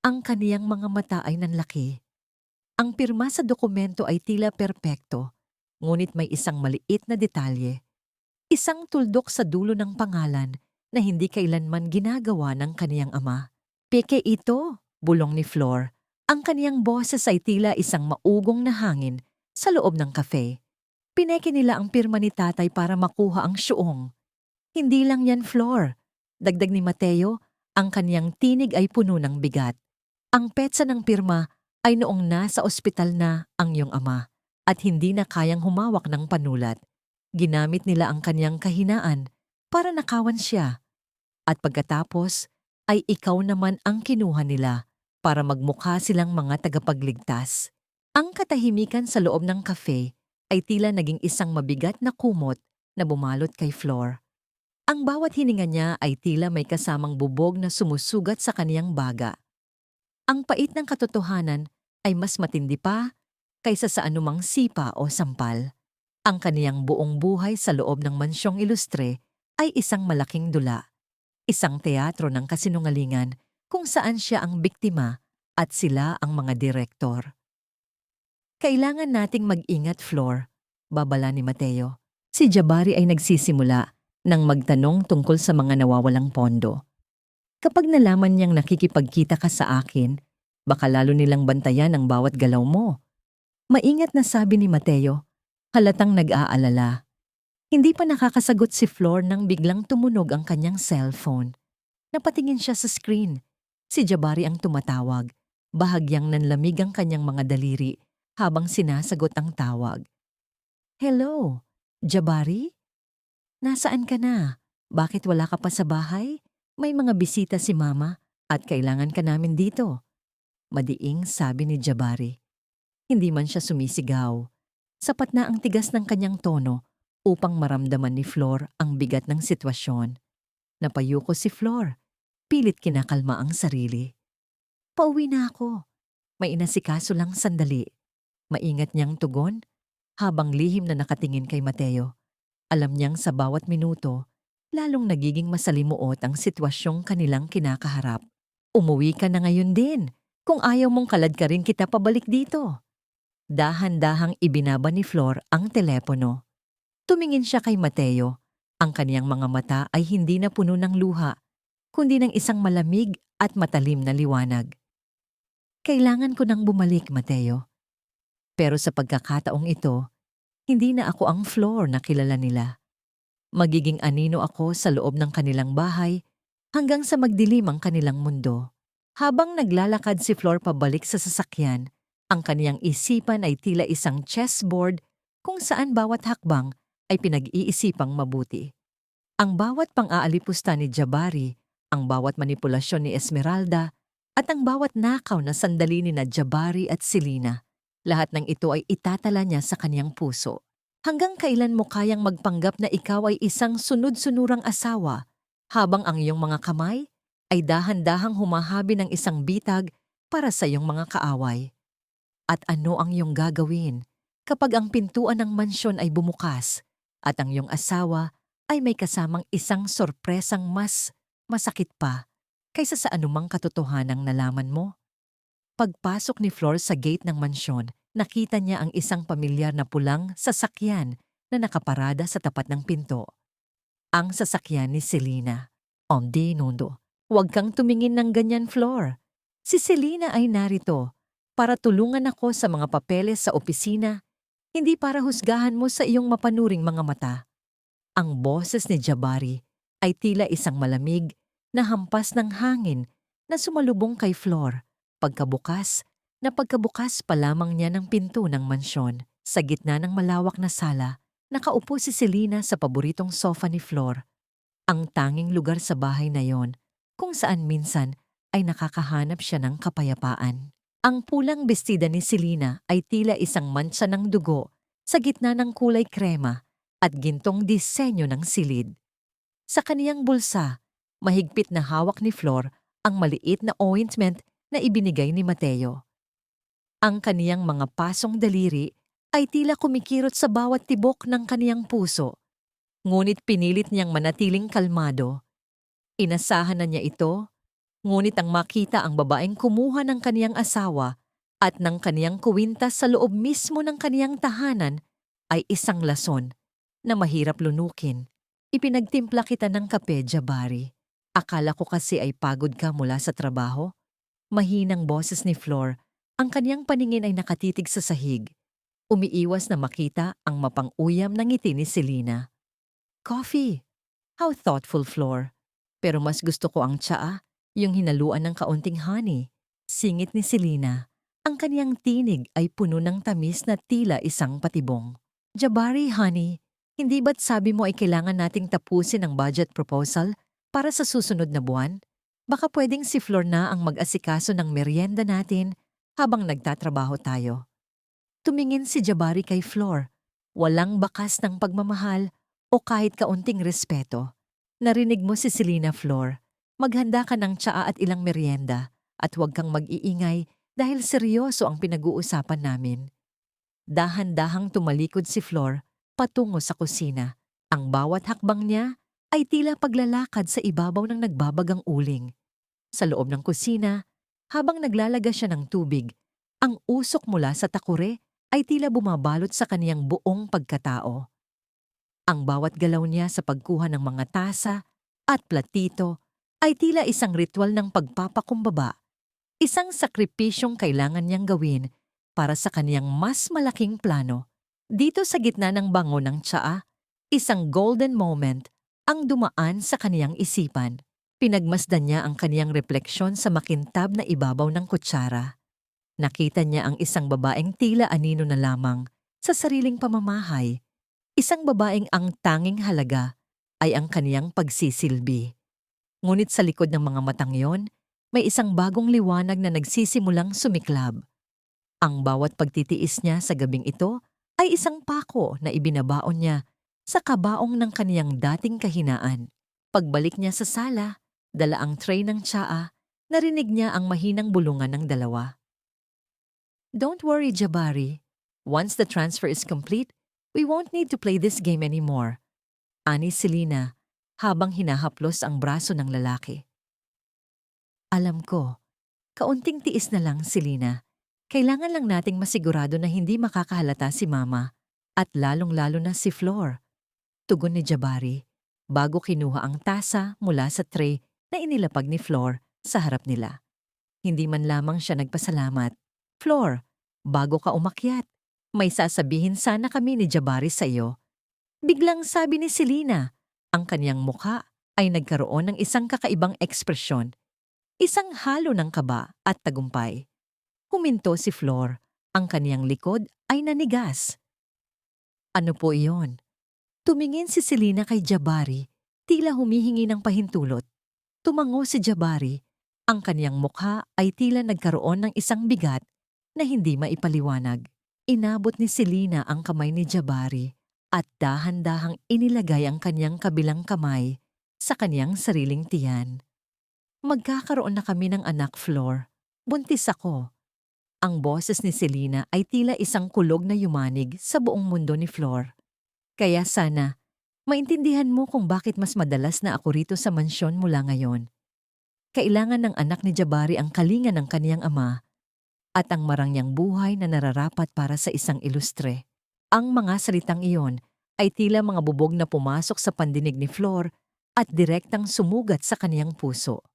Ang kaniyang mga mata ay nanlaki. Ang pirma sa dokumento ay tila perpekto, ngunit may isang maliit na detalye. Isang tuldok sa dulo ng pangalan na hindi kailanman ginagawa ng kaniyang ama. Peke ito, bulong ni Flor. Ang kaniyang boses ay tila isang maugong na hangin sa loob ng kafe. Pineke nila ang pirma ni tatay para makuha ang syuong. Hindi lang yan, Flor. Dagdag ni Mateo, ang kaniyang tinig ay puno ng bigat. Ang petsa ng pirma ay noong nasa ospital na ang iyong ama at hindi na kayang humawak ng panulat. Ginamit nila ang kaniyang kahinaan para nakawan siya. At pagkatapos ay ikaw naman ang kinuha nila para magmukha silang mga tagapagligtas. Ang katahimikan sa loob ng cafe ay tila naging isang mabigat na kumot na bumalot kay Flor. Ang bawat hininga niya ay tila may kasamang bubog na sumusugat sa kaniyang baga. Ang pait ng katotohanan ay mas matindi pa kaysa sa anumang sipa o sampal. Ang kaniyang buong buhay sa loob ng mansyong ilustre ay isang malaking dula. Isang teatro ng kasinungalingan kung saan siya ang biktima at sila ang mga direktor. Kailangan nating mag-ingat, Flor, babala ni Mateo. Si Jabari ay nagsisimula nang magtanong tungkol sa mga nawawalang pondo. Kapag nalaman niyang nakikipagkita ka sa akin, baka lalo nilang bantayan ang bawat galaw mo. Maingat na sabi ni Mateo, halatang nag-aalala. Hindi pa nakakasagot si Flor nang biglang tumunog ang kanyang cellphone. Napatingin siya sa screen. Si Jabari ang tumatawag. Bahagyang nanlamig ang kanyang mga daliri habang sinasagot ang tawag. Hello, Jabari? Nasaan ka na? Bakit wala ka pa sa bahay? May mga bisita si Mama at kailangan ka namin dito. Madiing sabi ni Jabari. Hindi man siya sumisigaw. Sapat na ang tigas ng kanyang tono upang maramdaman ni Flor ang bigat ng sitwasyon. Napayuko si Flor. Pilit kinakalma ang sarili. Pauwi na ako. May inasikaso lang sandali. Maingat niyang tugon habang lihim na nakatingin kay Mateo. Alam niyang sa bawat minuto, lalong nagiging masalimuot ang sitwasyong kanilang kinakaharap. Umuwi ka na ngayon din. Kung ayaw mong kalad ka rin kita pabalik dito. Dahan-dahang ibinaba ni Flor ang telepono. Tumingin siya kay Mateo. Ang kaniyang mga mata ay hindi na puno ng luha, kundi ng isang malamig at matalim na liwanag. Kailangan ko nang bumalik, Mateo. Pero sa pagkakataong ito, hindi na ako ang Flor na kilala nila. Magiging anino ako sa loob ng kanilang bahay hanggang sa magdilim ang kanilang mundo. Habang naglalakad si Flor pabalik sa sasakyan, ang kaniyang isipan ay tila isang chessboard kung saan bawat hakbang ay pinag-iisipang mabuti. Ang bawat pang-aalipusta ni Jabari, ang bawat manipulasyon ni Esmeralda, at ang bawat nakaw na sandali ni na Jabari at Selena, lahat ng ito ay itatala niya sa kaniyang puso. Hanggang kailan mo kayang magpanggap na ikaw ay isang sunod-sunurang asawa habang ang iyong mga kamay ay dahan-dahang humahabi ng isang bitag para sa iyong mga kaaway? At ano ang iyong gagawin kapag ang pintuan ng mansyon ay bumukas at ang iyong asawa ay may kasamang isang sorpresang mas masakit pa kaysa sa anumang katotohanang nalaman mo? Pagpasok ni Flor sa gate ng mansyon, nakita niya ang isang pamilyar na pulang sasakyan na nakaparada sa tapat ng pinto. Ang sasakyan ni Selena. Di Nundo, huwag kang tumingin ng ganyan, Flor. Si Selena ay narito para tulungan ako sa mga papeles sa opisina, hindi para husgahan mo sa iyong mapanuring mga mata. Ang boses ni Jabari ay tila isang malamig na hampas ng hangin na sumalubong kay Flor. Pagkabukas pa lamang niya ng pinto ng mansyon. Sa gitna ng malawak na sala, nakaupo si Selena sa paboritong sofa ni Flor. Ang tanging lugar sa bahay na yon kung saan minsan ay nakakahanap siya ng kapayapaan. Ang pulang bestida ni Selena ay tila isang mantsa ng dugo sa gitna ng kulay krema at gintong disenyo ng silid. Sa kaniyang bulsa, mahigpit na hawak ni Flor ang maliit na ointment na ibinigay ni Mateo. Ang kaniyang mga pasong daliri ay tila kumikirot sa bawat tibok ng kaniyang puso. Ngunit pinilit niyang manatiling kalmado. Inasahan na niya ito, ngunit ang makita ang babaeng kumuha ng kaniyang asawa at ng kaniyang kuwintas sa loob mismo ng kaniyang tahanan ay isang lason na mahirap lunukin. Ipinagtimpla kita ng kape, Jabari. Akala ko kasi ay pagod ka mula sa trabaho. Mahinang boses ni Flor, ang kaniyang paningin ay nakatitig sa sahig. Umiiwas na makita ang mapang-uyam na ngiti ni Selena. Coffee. How thoughtful, Flor. Pero mas gusto ko ang tsaa, yung hinaluan ng kaunting honey. Singit ni Selena. Ang kaniyang tinig ay puno ng tamis na tila isang patibong. Jabari, honey, hindi ba't sabi mo ay kailangan nating tapusin ang budget proposal para sa susunod na buwan? Baka pwedeng si Flor na ang mag-asikaso ng merienda natin habang nagtatrabaho tayo. Tumingin si Jabari kay Flor. Walang bakas ng pagmamahal o kahit kaunting respeto. Narinig mo si Selena, Flor. Maghanda ka ng tsaa at ilang merienda at huwag kang mag-iingay dahil seryoso ang pinag-uusapan namin. Dahan-dahang tumalikod si Flor patungo sa kusina. Ang bawat hakbang niya ay tila paglalakad sa ibabaw ng nagbabagang uling. Sa loob ng kusina, habang naglalaga siya ng tubig, ang usok mula sa takure ay tila bumabalot sa kaniyang buong pagkatao. Ang bawat galaw niya sa pagkuha ng mga tasa at platito ay tila isang ritual ng pagpapakumbaba, isang sakripisyong kailangan niyang gawin para sa kaniyang mas malaking plano. Dito sa gitna ng bango ng tsaa, isang golden moment ang dumaan sa kaniyang isipan. Pinagmasdan niya ang kaniyang refleksyon sa makintab na ibabaw ng kutsara. Nakita niya ang isang babaeng tila anino na lamang sa sariling pamamahay. Isang babaeng ang tanging halaga ay ang kaniyang pagsisilbi. Ngunit sa likod ng mga matang yon, may isang bagong liwanag na nagsisimulang sumiklab. Ang bawat pagtitiis niya sa gabing ito ay isang pako na ibinabaon niya sa kabaong ng kaniyang dating kahinaan. Pagbalik niya sa sala, dala ang tray ng tsaa, narinig niya ang mahinang bulungan ng dalawa. Don't worry, Jabari. Once the transfer is complete, we won't need to play this game anymore. Ani Selena, habang hinahaplos ang braso ng lalaki. Alam ko, Kaunting tiis na lang, Selena. Kailangan lang nating masigurado na hindi makakahalata si Mama at lalong-lalo na si Flor. Tugon ni Jabari bago kinuha ang tasa mula sa tray na inilapag ni Flor sa harap nila. Hindi man lamang siya nagpasalamat. Flor, bago ka umakyat, may sasabihin sana kami ni Jabari sa iyo. Biglang sabi ni Selena, ang kanyang mukha ay nagkaroon ng isang kakaibang ekspresyon. Isang halo ng kaba at tagumpay. Huminto si Flor. Ang kaniyang likod ay nanigas. Ano po iyon? Tumingin si Selena kay Jabari, tila humihingi ng pahintulot. Tumango si Jabari. Ang kaniyang mukha ay tila nagkaroon ng isang bigat na hindi maipaliwanag. Inabot ni Selena ang kamay ni Jabari at dahan-dahang inilagay ang kaniyang kabilang kamay sa kaniyang sariling tiyan. Magkakaroon na kami ng anak, Flor. Buntis ako. Ang boses ni Selena ay tila isang kulog na yumanig sa buong mundo ni Flor. Kaya sana, maintindihan mo kung bakit mas madalas na ako rito sa mansyon mula ngayon. Kailangan ng anak ni Jabari ang kalinga ng kaniyang ama at ang marangyang buhay na nararapat para sa isang ilustre. Ang mga salitang iyon ay tila mga bubog na pumasok sa pandinig ni Flor at direktang sumugat sa kaniyang puso.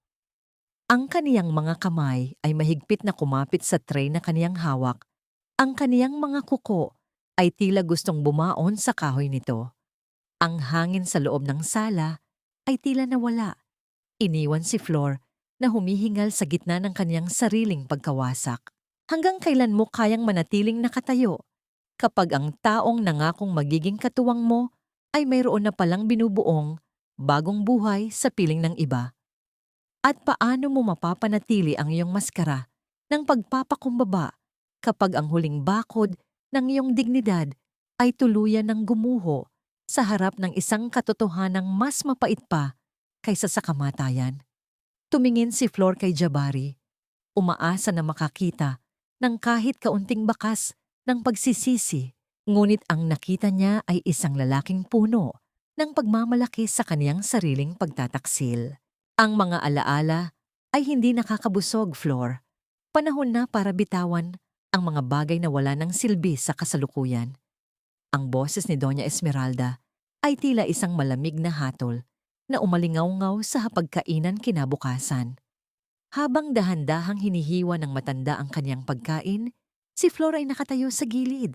Ang kaniyang mga kamay ay mahigpit na kumapit sa tray na kaniyang hawak. Ang kaniyang mga kuko ay tila gustong bumaon sa kahoy nito. Ang hangin sa loob ng sala ay tila nawala. Iniwan si Flor na humihingal sa gitna ng kaniyang sariling pagkawasak. Hanggang kailan mo kayang manatiling nakatayo kapag ang taong nangakong magiging katuwang mo ay mayroon na palang binubuong bagong buhay sa piling ng iba? At paano mo mapapanatili ang iyong maskara ng pagpapakumbaba kapag ang huling bakod ng iyong dignidad ay tuluyan ng gumuho sa harap ng isang katotohanang mas mapait pa kaysa sa kamatayan? Tumingin si Flor kay Jabari, umaasa na makakita ng kahit kaunting bakas ng pagsisisi, ngunit ang nakita niya ay isang lalaking puno ng pagmamalaki sa kaniyang sariling pagtataksil. Ang mga alaala ay hindi nakakabusog, Flor. Panahon na para bitawan ang mga bagay na wala ng silbi sa kasalukuyan. Ang boses ni Doña Esmeralda ay tila isang malamig na hatol na umalingaw-ngaw sa hapagkainan kinabukasan. Habang dahan-dahang hinihiwa ng matanda ang kaniyang pagkain, si Flor ay nakatayo sa gilid.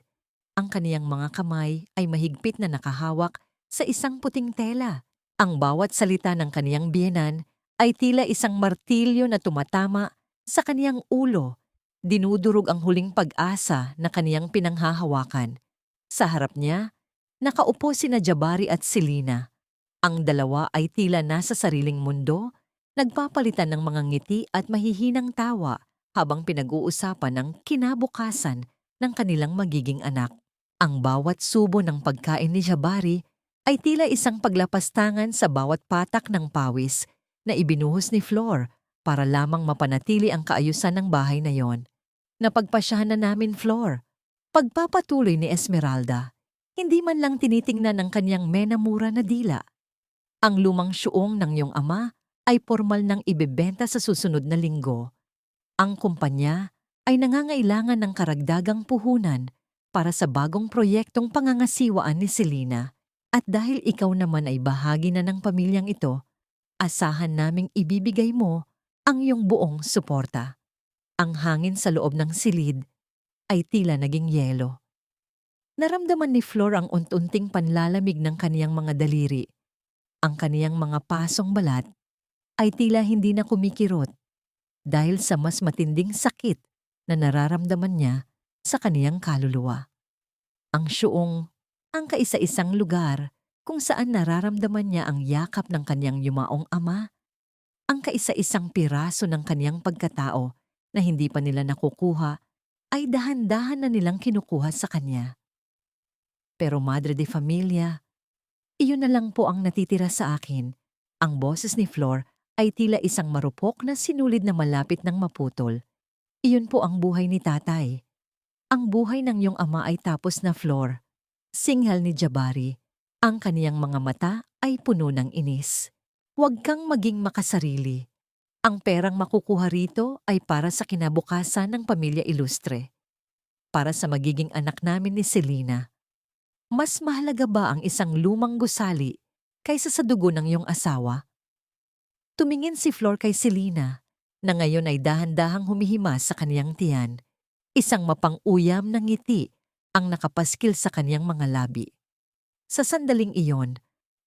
Ang kaniyang mga kamay ay mahigpit na nakahawak sa isang puting tela. Ang bawat salita ng kaniyang biyenan ay tila isang martilyo na tumatama sa kaniyang ulo. Dinudurog ang huling pag-asa na kaniyang pinanghahawakan. Sa harap niya, nakaupo sina Jabari at Selena. Ang dalawa ay tila nasa sariling mundo, nagpapalitan ng mga ngiti at mahihinang tawa habang pinag-uusapan ng kinabukasan ng kanilang magiging anak. Ang bawat subo ng pagkain ni Jabari ay tila isang paglapastangan sa bawat patak ng pawis na ibinuhos ni Flor para lamang mapanatili ang kaayusan ng bahay na yon. Napagpasyahan na namin, Flor. Pagpapatuloy ni Esmeralda, hindi man lang tinitingnan ng kanyang menamura na dila. Ang lumang syuong ng iyong ama ay formal nang ibebenta sa susunod na linggo. Ang kumpanya ay nangangailangan ng karagdagang puhunan para sa bagong proyektong pangangasiwaan ni Selena. At dahil ikaw naman ay bahagi na ng pamilyang ito, asahan naming ibibigay mo ang iyong buong suporta. Ang hangin sa loob ng silid ay tila naging yelo. Naramdaman ni Flor ang unti-unting panlalamig ng kaniyang mga daliri. Ang kaniyang mga pasong balat ay tila hindi na kumikirot dahil sa mas matinding sakit na nararamdaman niya sa kaniyang kaluluwa. Ang syuong, ang kaisa-isang lugar kung saan nararamdaman niya ang yakap ng kaniyang yumaong ama, ang kaisa-isang piraso ng kaniyang pagkatao na hindi pa nila nakukuha, ay dahan-dahan na nilang kinukuha sa kanya. Pero Madre de Familia, iyon na lang po ang natitira sa akin. Ang boses ni Flor ay tila isang marupok na sinulid na malapit ng maputol. Iyon po ang buhay ni tatay. Ang buhay ng iyong ama ay tapos na, Flor. Singhal ni Jabari. Ang kaniyang mga mata ay puno ng inis. Huwag kang maging makasarili. Ang perang makukuha rito ay para sa kinabukasan ng pamilya ilustre, para sa magiging anak namin ni Selena. Mas mahalaga ba ang isang lumang gusali kaysa sa dugo ng iyong asawa? Tumingin si Flor kay Selena, na ngayon ay dahan-dahang humihimas sa kaniyang tiyan. Isang mapang-uyam na ngiti ang nakapaskil sa kaniyang mga labi. Sa sandaling iyon,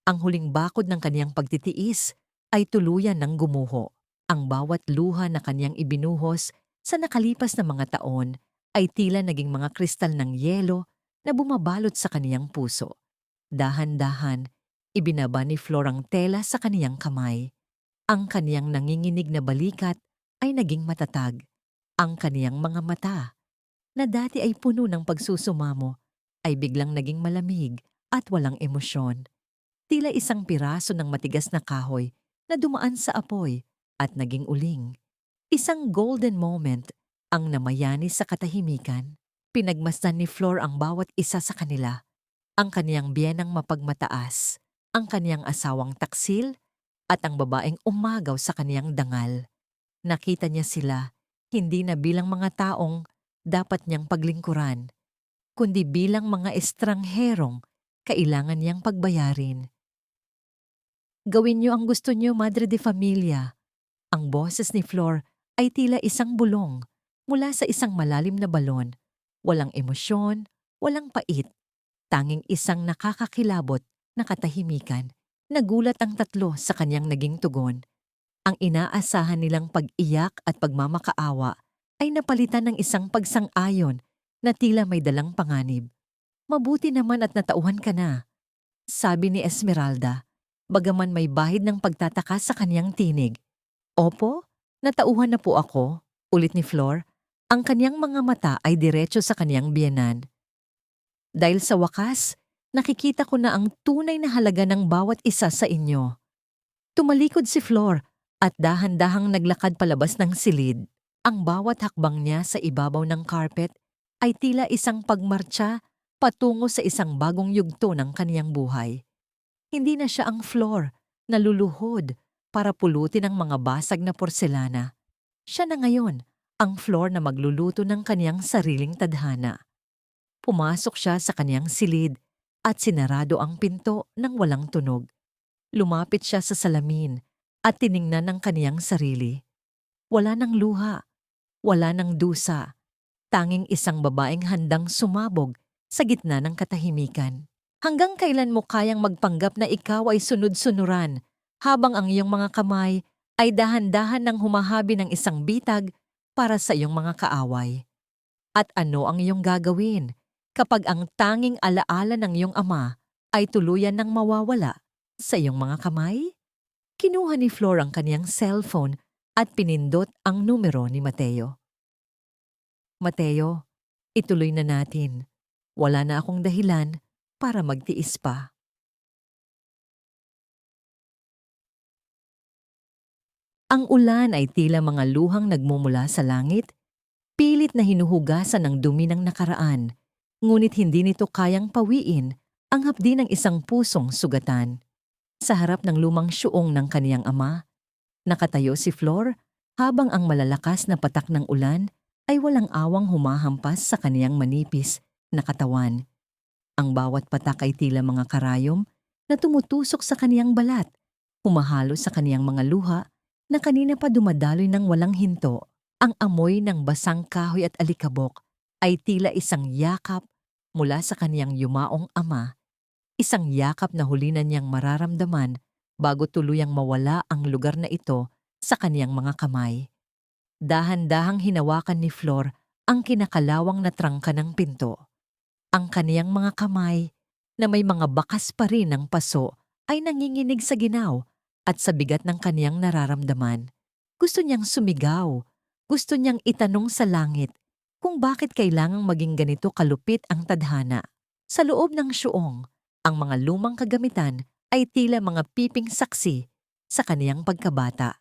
ang huling bakod ng kaniyang pagtitiis ay tuluyan ng gumuho. Ang bawat luha na kaniyang ibinuhos sa nakalipas na mga taon ay tila naging mga kristal ng yelo na bumabalot sa kaniyang puso. Dahan-dahan, ibinaba ni Flor ang tela sa kaniyang kamay. Ang kaniyang nanginginig na balikat ay naging matatag. Ang kaniyang mga mata, na dati ay puno ng pagsusumamo, ay biglang naging malamig at walang emosyon. Tila isang piraso ng matigas na kahoy na dumaan sa apoy at naging uling. Isang golden moment ang namayani sa katahimikan. Pinagmasdan ni Flor ang bawat isa sa kanila. Ang kaniyang biyenang mapagmataas, ang kaniyang asawang taksil, at ang babaeng umagaw sa kaniyang dangal. Nakita niya sila hindi na bilang mga taong dapat niyang paglingkuran, kundi bilang mga estrangherong kailangan niyang pagbayarin. Gawin niyo ang gusto niyo, Madre de Familia. Ang boses ni Flor ay tila isang bulong mula sa isang malalim na balon. Walang emosyon, walang pait, tanging isang nakakakilabot na katahimikan. Nagulat ang tatlo sa kanyang naging tugon. Ang inaasahan nilang pag-iyak at pagmamakaawa ay napalitan ng isang pagsang-ayon na tila may dalang panganib. Mabuti naman at natauhan ka na, sabi ni Esmeralda, bagaman may bahid ng pagtataka sa kanyang tinig. Opo, natauhan na po ako, ulit ni Flor. Ang kanyang mga mata ay diretso sa kanyang biyenan. Dahil sa wakas, nakikita ko na ang tunay na halaga ng bawat isa sa inyo. Tumalikod si Flor at dahan-dahang naglakad palabas ng silid. Ang bawat hakbang niya sa ibabaw ng carpet ay tila isang pagmartsa patungo sa isang bagong yugto ng kaniyang buhay. Hindi na siya ang Flor na luluhod para pulutin ang mga basag na porselana. Siya na ngayon ang Flor na magluluto ng kaniyang sariling tadhana. Pumasok siya sa kaniyang silid at sinarado ang pinto ng walang tunog. Lumapit siya sa salamin at tiningnan ang kaniyang sarili. Wala ng luha, wala ng dusa, tanging isang babaeng handang sumabog sa gitna ng katahimikan. Hanggang kailan mo kayang magpanggap na ikaw ay sunod-sunuran habang ang iyong mga kamay ay dahan-dahan ng humahabi ng isang bitag para sa iyong mga kaaway? At ano ang iyong gagawin kapag ang tanging alaala ng iyong ama ay tuluyan ng mawawala sa iyong mga kamay? Kinuha ni Flor ang kaniyang cellphone at pinindot ang numero ni Mateo. Mateo, ituloy na natin. Wala na akong dahilan para magtiis pa. Ang ulan ay tila mga luhang nagmumula sa langit, pilit na hinuhugasan ng dumi ng nakaraan, ngunit hindi nito kayang pawiin ang hapdi ng isang pusong sugatan. Sa harap ng lumang syuong ng kaniyang ama, nakatayo si Flor habang ang malalakas na patak ng ulan ay walang awang humahampas sa kaniyang manipis na katawan. Ang bawat patak ay tila mga karayom na tumutusok sa kaniyang balat, humahalo sa kaniyang mga luha na kanina pa dumadaloy ng walang hinto. Ang amoy ng basang kahoy at alikabok ay tila isang yakap mula sa kaniyang yumaong ama, isang yakap na huli na niyang mararamdaman bago tuluyang mawala ang lugar na ito sa kaniyang mga kamay. Dahan-dahang hinawakan ni Flor ang kinakalawang na trangka ng pinto. Ang kaniyang mga kamay, na may mga bakas pa rin ng paso, ay nanginginig sa ginaw at sa bigat ng kaniyang nararamdaman. Gusto niyang sumigaw, gusto niyang itanong sa langit kung bakit kailangang maging ganito kalupit ang tadhana. Sa loob ng syuong, ang mga lumang kagamitan ay tila mga piping saksi sa kaniyang pagkabata.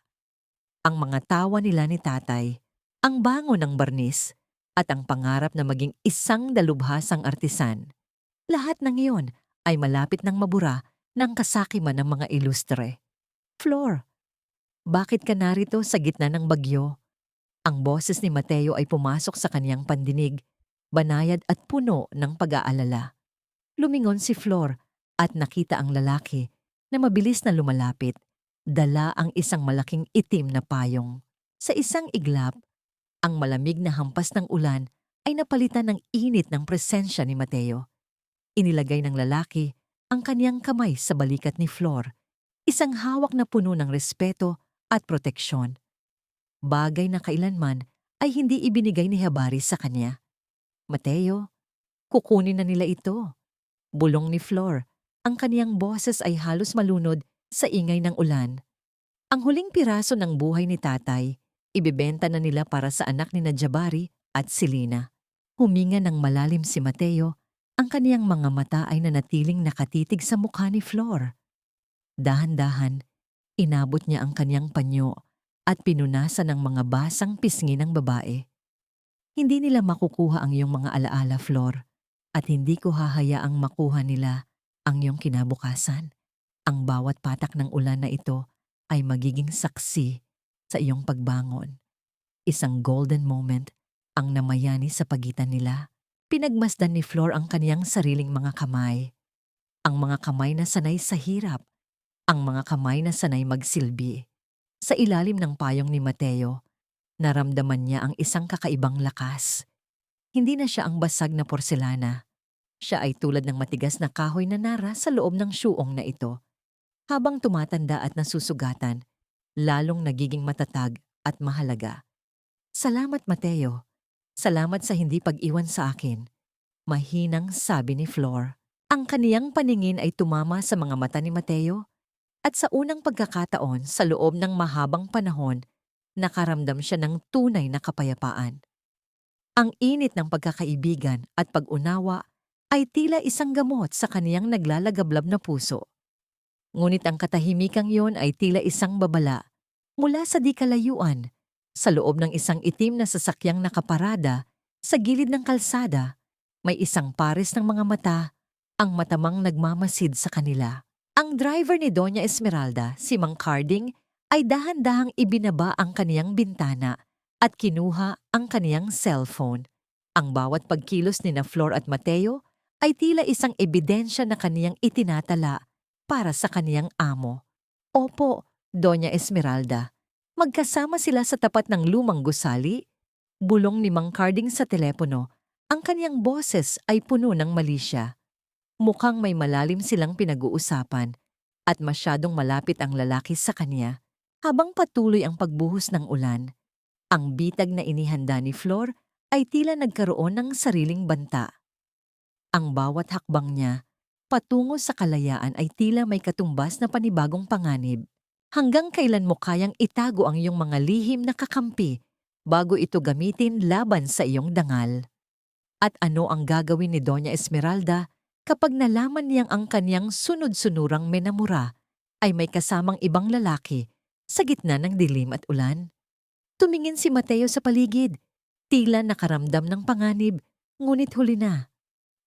Ang mga tawa nila ni tatay, ang bango ng barnis, at ang pangarap na maging isang dalubhasang artisan. Lahat ng iyon ay malapit ng mabura ng kasakiman ng mga ilustre. Flor, Bakit ka narito sa gitna ng bagyo? Ang boses ni Mateo ay pumasok sa kaniyang pandinig, banayad at puno ng pag-aalala. Lumingon si Flor at nakita ang lalaki na mabilis na lumalapit. Dala ang isang malaking itim na payong. Sa isang iglap, ang malamig na hampas ng ulan ay napalitan ng init ng presensya ni Mateo. Inilagay ng lalaki ang kaniyang kamay sa balikat ni Flor, isang hawak na puno ng respeto at proteksyon. Bagay na kailanman ay hindi ibinigay ni Habari sa kanya. Mateo, kukunin na nila ito. Bulong ni Flor. Ang kaniyang boses ay halos malunod sa ingay ng ulan. Ang huling piraso ng buhay ni tatay, ibebenta na nila para sa anak ni Jabari at Selena. Huminga ng malalim si Mateo, ang kaniyang mga mata ay nanatiling nakatitig sa mukha ni Flor. Dahan-dahan, inabot niya ang kaniyang panyo at pinunasan ng mga basang pisngi ng babae. Hindi nila makukuha ang iyong mga alaala, Flor, at hindi ko hahayaang makuha nila ang iyong kinabukasan. Ang bawat patak ng ulan na ito ay magiging saksi sa iyong pagbangon. Isang golden moment ang namayani sa pagitan nila. Pinagmasdan ni Flor ang kaniyang sariling mga kamay. Ang mga kamay na sanay sa hirap. Ang mga kamay na sanay magsilbi. Sa ilalim ng payong ni Mateo, naramdaman niya ang isang kakaibang lakas. Hindi na siya ang basag na porselana. Siya ay tulad ng matigas na kahoy na nara sa loob ng syuong na ito. Habang tumatanda at nasusugatan, lalong nagiging matatag at mahalaga. Salamat, Mateo. Salamat sa hindi pag-iwan sa akin. Mahinang sabi ni Flor. Ang kaniyang paningin ay tumama sa mga mata ni Mateo at sa unang pagkakataon sa loob ng mahabang panahon, nakaramdam siya ng tunay na kapayapaan. Ang init ng pagkakaibigan at pag-unawa ay tila isang gamot sa kaniyang naglalagablab na puso. Ngunit ang katahimikang yon ay tila isang babala mula sa di kalayuan, sa loob ng isang itim na sasakyang nakaparada sa gilid ng kalsada, may isang pares ng mga mata, ang matamang nagmamasid sa kanila. Ang driver ni Doña Esmeralda, si Mang Carding, ay dahan-dahang ibinaba ang kaniyang bintana at kinuha ang kaniyang cellphone. Ang bawat pagkilos ni na Flor at Mateo ay tila isang ebidensya na kaniyang itinatala para sa kaniyang amo. Opo, Doña Esmeralda. Magkasama sila sa tapat ng lumang gusali. Bulong ni Mang Carding sa telepono. Ang kaniyang boses ay puno ng malisya. Mukhang may malalim silang pinag-uusapan at masyadong malapit ang lalaki sa kanya. Habang patuloy ang pagbuhos ng ulan, ang bitag na inihanda ni Flor ay tila nagkaroon ng sariling banta. Ang bawat hakbang niya patungo sa kalayaan ay tila may katumbas na panibagong panganib. Hanggang kailan mo kayang itago ang iyong mga lihim na kakampi bago ito gamitin laban sa iyong dangal? At ano ang gagawin ni Doña Esmeralda kapag nalaman niyang ang kaniyang sunod-sunurang menamura ay may kasamang ibang lalaki sa gitna ng dilim at ulan? Tumingin si Mateo sa paligid, tila nakaramdam ng panganib, ngunit huli na.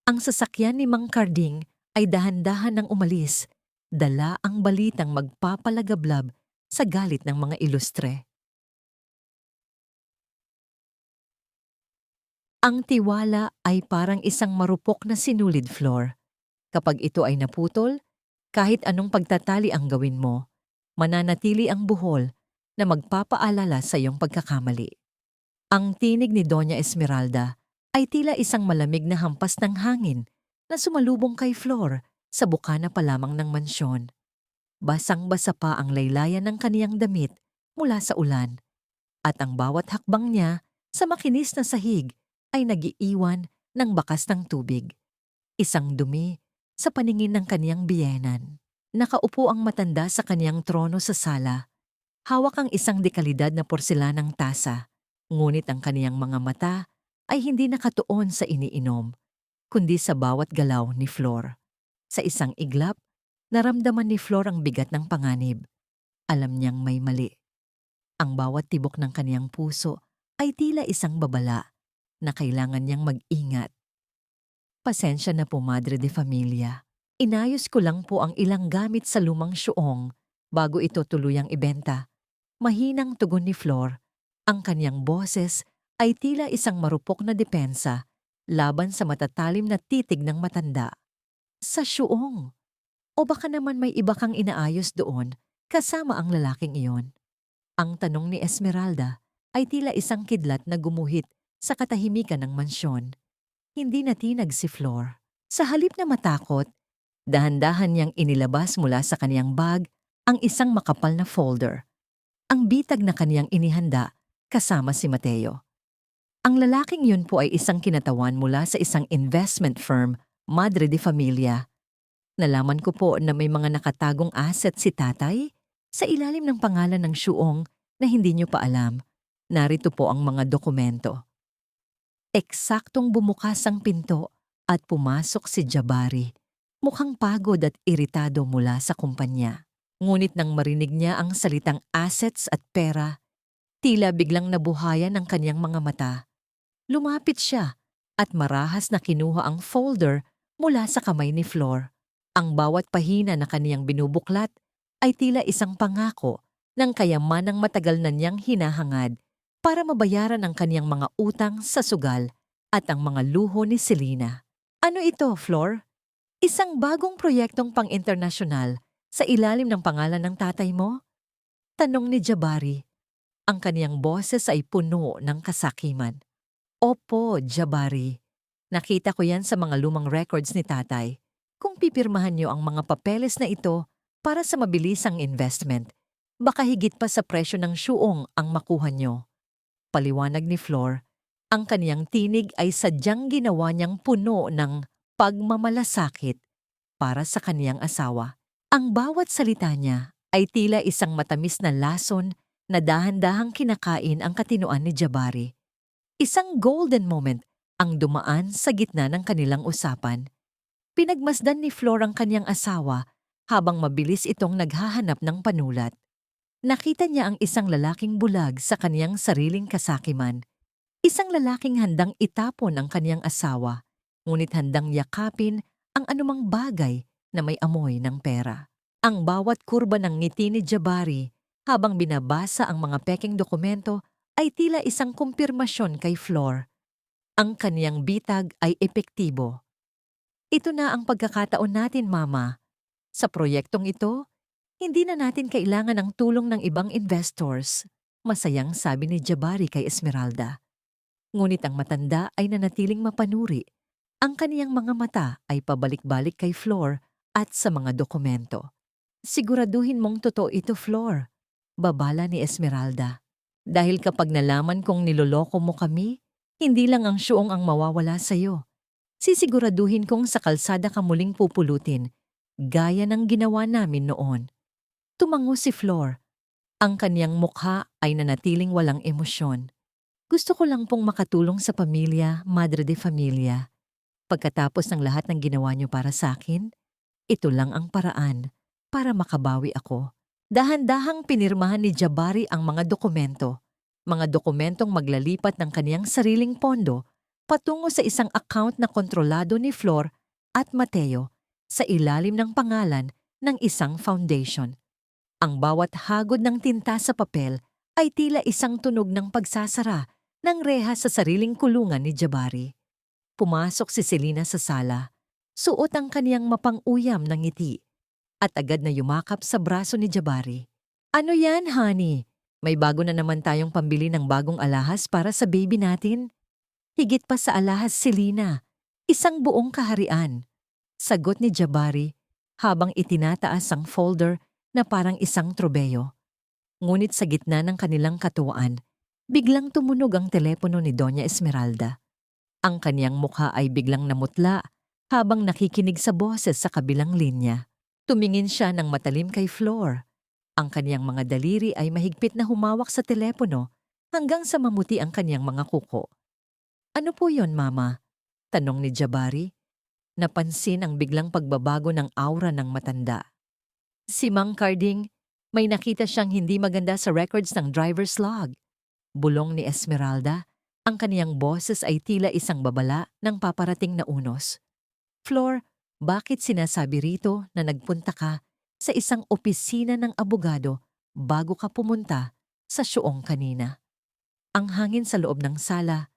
Ang sasakyan ni Mang Carding ay dahan-dahan nang umalis, dala ang balitang magpapalagablab sa galit ng mga ilustre. Ang tiwala ay parang isang marupok na sinulid, Flor. Kapag ito ay naputol, kahit anong pagtatali ang gawin mo, mananatili ang buhol na magpapaalala sa iyong pagkakamali. Ang tinig ni Doña Esmeralda ay tila isang malamig na hampas ng hangin na sumalubong kay Flor sa bukana pa lamang ng mansyon. Basang-basa pa ang laylayan ng kaniyang damit mula sa ulan, at ang bawat hakbang niya sa makinis na sahig ay nagiiwan ng bakas ng tubig. Isang dumi sa paningin ng kaniyang biyenan. Nakaupo ang matanda sa kaniyang trono sa sala. Hawak ang isang dekalidad na porselanang tasa, ngunit ang kaniyang mga mata ay hindi nakatuon sa iniinom, kundi sa bawat galaw ni Flor. Sa isang iglap, naramdaman ni Flor ang bigat ng panganib. Alam niyang may mali. Ang bawat tibok ng kaniyang puso ay tila isang babala na kailangan niyang mag-ingat. Pasensya na po, Madre de Familia. Inayos ko lang po ang ilang gamit sa lumang syuong bago ito tuluyang ibenta. Mahinang tugon ni Flor. Ang kanyang boses ay tila isang marupok na depensa laban sa matatalim na titig ng matanda. Sa syuong. O baka naman may iba kang inaayos doon kasama ang lalaking iyon? Ang tanong ni Esmeralda ay tila isang kidlat na gumuhit sa katahimikan ng mansyon. Hindi natinag si Flor. Sa halip na matakot, dahan-dahan niyang inilabas mula sa kaniyang bag ang isang makapal na folder. Ang bitag na kaniyang inihanda kasama si Mateo. Ang lalaking yun po ay isang kinatawan mula sa isang investment firm, Madre de Familia. Nalaman ko po na may mga nakatagong asset si tatay sa ilalim ng pangalan ng syuong na hindi niyo pa alam. Narito po ang mga dokumento. Eksaktong bumukas ang pinto at pumasok si Jabari. Mukhang pagod at iritado mula sa kumpanya. Ngunit nang marinig niya ang salitang assets at pera, tila biglang nabuhayan ang kanyang mga mata. Lumapit siya at marahas na kinuha ang folder mula sa kamay ni Flor. Ang bawat pahina na kaniyang binubuklat ay tila isang pangako ng kayamanang matagal na niyang hinahangad para mabayaran ang kaniyang mga utang sa sugal at ang mga luho ni Selena. Ano ito, Flor? Isang bagong proyektong pang-internasyonal sa ilalim ng pangalan ng tatay mo? Tanong ni Jabari. Ang kaniyang boses ay puno ng kasakiman. Opo, Jabari. Nakita ko yan sa mga lumang records ni tatay. Kung pipirmahan niyo ang mga papeles na ito para sa mabilisang investment, baka higit pa sa presyo ng syuong ang makuha niyo. Paliwanag ni Flor, ang kaniyang tinig ay sadyang ginawa niyang puno ng pagmamalasakit para sa kaniyang asawa. Ang bawat salita niya ay tila isang matamis na lason na dahan-dahang kinakain ang katinoan ni Jabari. Isang golden moment ang dumaan sa gitna ng kanilang usapan. Pinagmasdan ni Flor ang kanyang asawa habang mabilis itong naghahanap ng panulat. Nakita niya ang isang lalaking bulag sa kaniyang sariling kasakiman. Isang lalaking handang itapon ang kaniyang asawa, ngunit handang yakapin ang anumang bagay na may amoy ng pera. Ang bawat kurba ng ngiti ni Jabari habang binabasa ang mga pekeng dokumento ay tila isang kumpirmasyon kay Flor. Ang kaniyang bitag ay epektibo. Ito na ang pagkakataon natin, Mama. Sa proyektong ito, hindi na natin kailangan ng tulong ng ibang investors. Masayang sabi ni Jabari kay Esmeralda. Ngunit ang matanda ay nanatiling mapanuri. Ang kaniyang mga mata ay pabalik-balik kay Flor at sa mga dokumento. Siguraduhin mong totoo ito, Flor. Babala ni Esmeralda. Dahil kapag nalaman kong niloloko mo kami, hindi lang ang syuong ang mawawala sa'yo. Sisiguraduhin kong sa kalsada ka muling pupulutin, gaya ng ginawa namin noon. Tumango si Flor. Ang kaniyang mukha ay nanatiling walang emosyon. Gusto ko lang pong makatulong sa pamilya, Madre de Familia. Pagkatapos ng lahat ng ginawa niyo para sa akin, ito lang ang paraan para makabawi ako. Dahan-dahang pinirmahan ni Jabari ang mga dokumento. Mga dokumentong maglalipat ng kaniyang sariling pondo patungo sa isang account na kontrolado ni Flor at Mateo sa ilalim ng pangalan ng isang foundation. Ang bawat hagod ng tinta sa papel ay tila isang tunog ng pagsasara ng rehas sa sariling kulungan ni Jabari. Pumasok si Selena sa sala. Suot ang kaniyang mapang-uyam na ngiti at agad na yumakap sa braso ni Jabari. Ano yan, honey? May bago na naman tayong pambili ng bagong alahas para sa baby natin? Higit pa sa alahas, Selena. Isang buong kaharian. Sagot ni Jabari habang itinataas ang folder na parang isang trobeyo. Ngunit sa gitna ng kanilang katuwaan, biglang tumunog ang telepono ni Doña Esmeralda. Ang kaniyang mukha ay biglang namutla habang nakikinig sa boses sa kabilang linya. Tumingin siya ng matalim kay Flor. Ang kaniyang mga daliri ay mahigpit na humawak sa telepono hanggang sa mamuti ang kaniyang mga kuko. Ano po yon, Mama? Tanong ni Jabari. Napansin ang biglang pagbabago ng aura ng matanda. Si Mang Carding, may nakita siyang hindi maganda sa records ng driver's log. Bulong ni Esmeralda. Ang kaniyang boses ay tila isang babala ng paparating na unos. Flor, bakit sinasabi rito na nagpunta ka sa isang opisina ng abogado bago ka pumunta sa syuong kanina. Ang hangin sa loob ng sala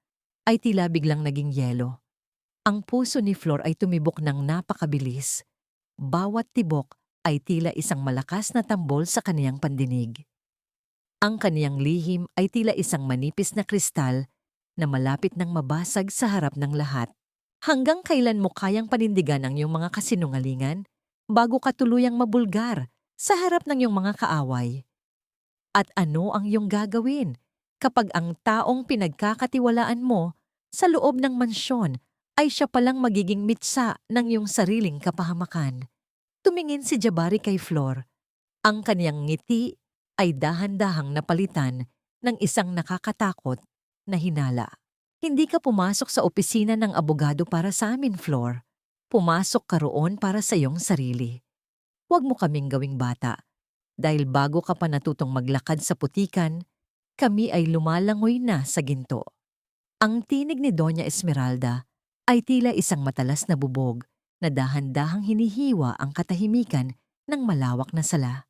ay tila biglang naging yelo. Ang puso ni Flor ay tumibok ng napakabilis. Bawat tibok ay tila isang malakas na tambol sa kaniyang pandinig. Ang kaniyang lihim ay tila isang manipis na kristal na malapit nang mabasag sa harap ng lahat. Hanggang kailan mo kayang panindigan ang iyong mga kasinungalingan bago ka tuluyang mabulgar sa harap ng iyong mga kaaway? At ano ang iyong gagawin kapag ang taong pinagkakatiwalaan mo sa loob ng mansyon ay siya palang magiging mitsa ng iyong sariling kapahamakan? Tumingin si Jabari kay Flor. Ang kaniyang ngiti ay dahan-dahang napalitan ng isang nakakatakot na hinala. Hindi ka pumasok sa opisina ng abogado para sa amin, Flor. Pumasok ka roon para sa iyong sarili. Huwag mo kaming gawing bata. Dahil bago ka pa natutong maglakad sa putikan, kami ay lumalangoy na sa ginto. Ang tinig ni Doña Esmeralda ay tila isang matalas na bubog na dahan-dahang hinihiwa ang katahimikan ng malawak na sala.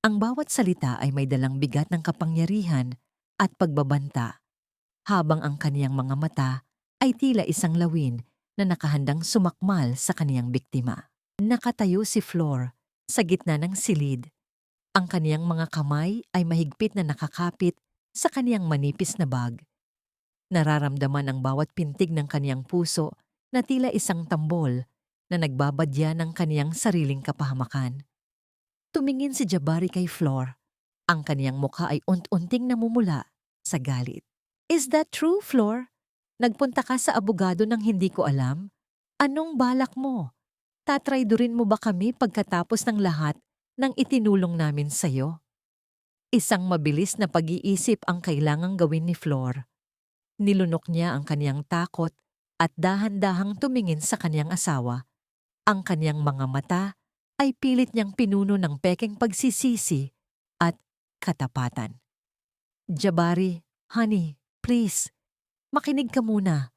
Ang bawat salita ay may dalang bigat ng kapangyarihan at pagbabanta, habang ang kaniyang mga mata ay tila isang lawin na nakahandang sumakmal sa kaniyang biktima. Nakatayo si Flor sa gitna ng silid. Ang kaniyang mga kamay ay mahigpit na nakakapit sa kaniyang manipis na bag. Nararamdaman ang bawat pintig ng kaniyang puso na tila isang tambol na nagbabadya ng kaniyang sariling kapahamakan. Tumingin si Jabari kay Flor. Ang kaniyang mukha ay unt-unting namumula sa galit. Is that true, Flor? Nagpunta ka sa abogado nang hindi ko alam? Anong balak mo? Tatraydurin mo ba kami pagkatapos ng lahat ng itinulong namin sa'yo? Isang mabilis na pag-iisip ang kailangang gawin ni Flor. Nilunok niya ang kaniyang takot at dahan-dahang tumingin sa kaniyang asawa. Ang kaniyang mga mata ay pilit niyang pinuno ng pekeng pagsisisi at katapatan. Jabari, honey, please, makinig ka muna.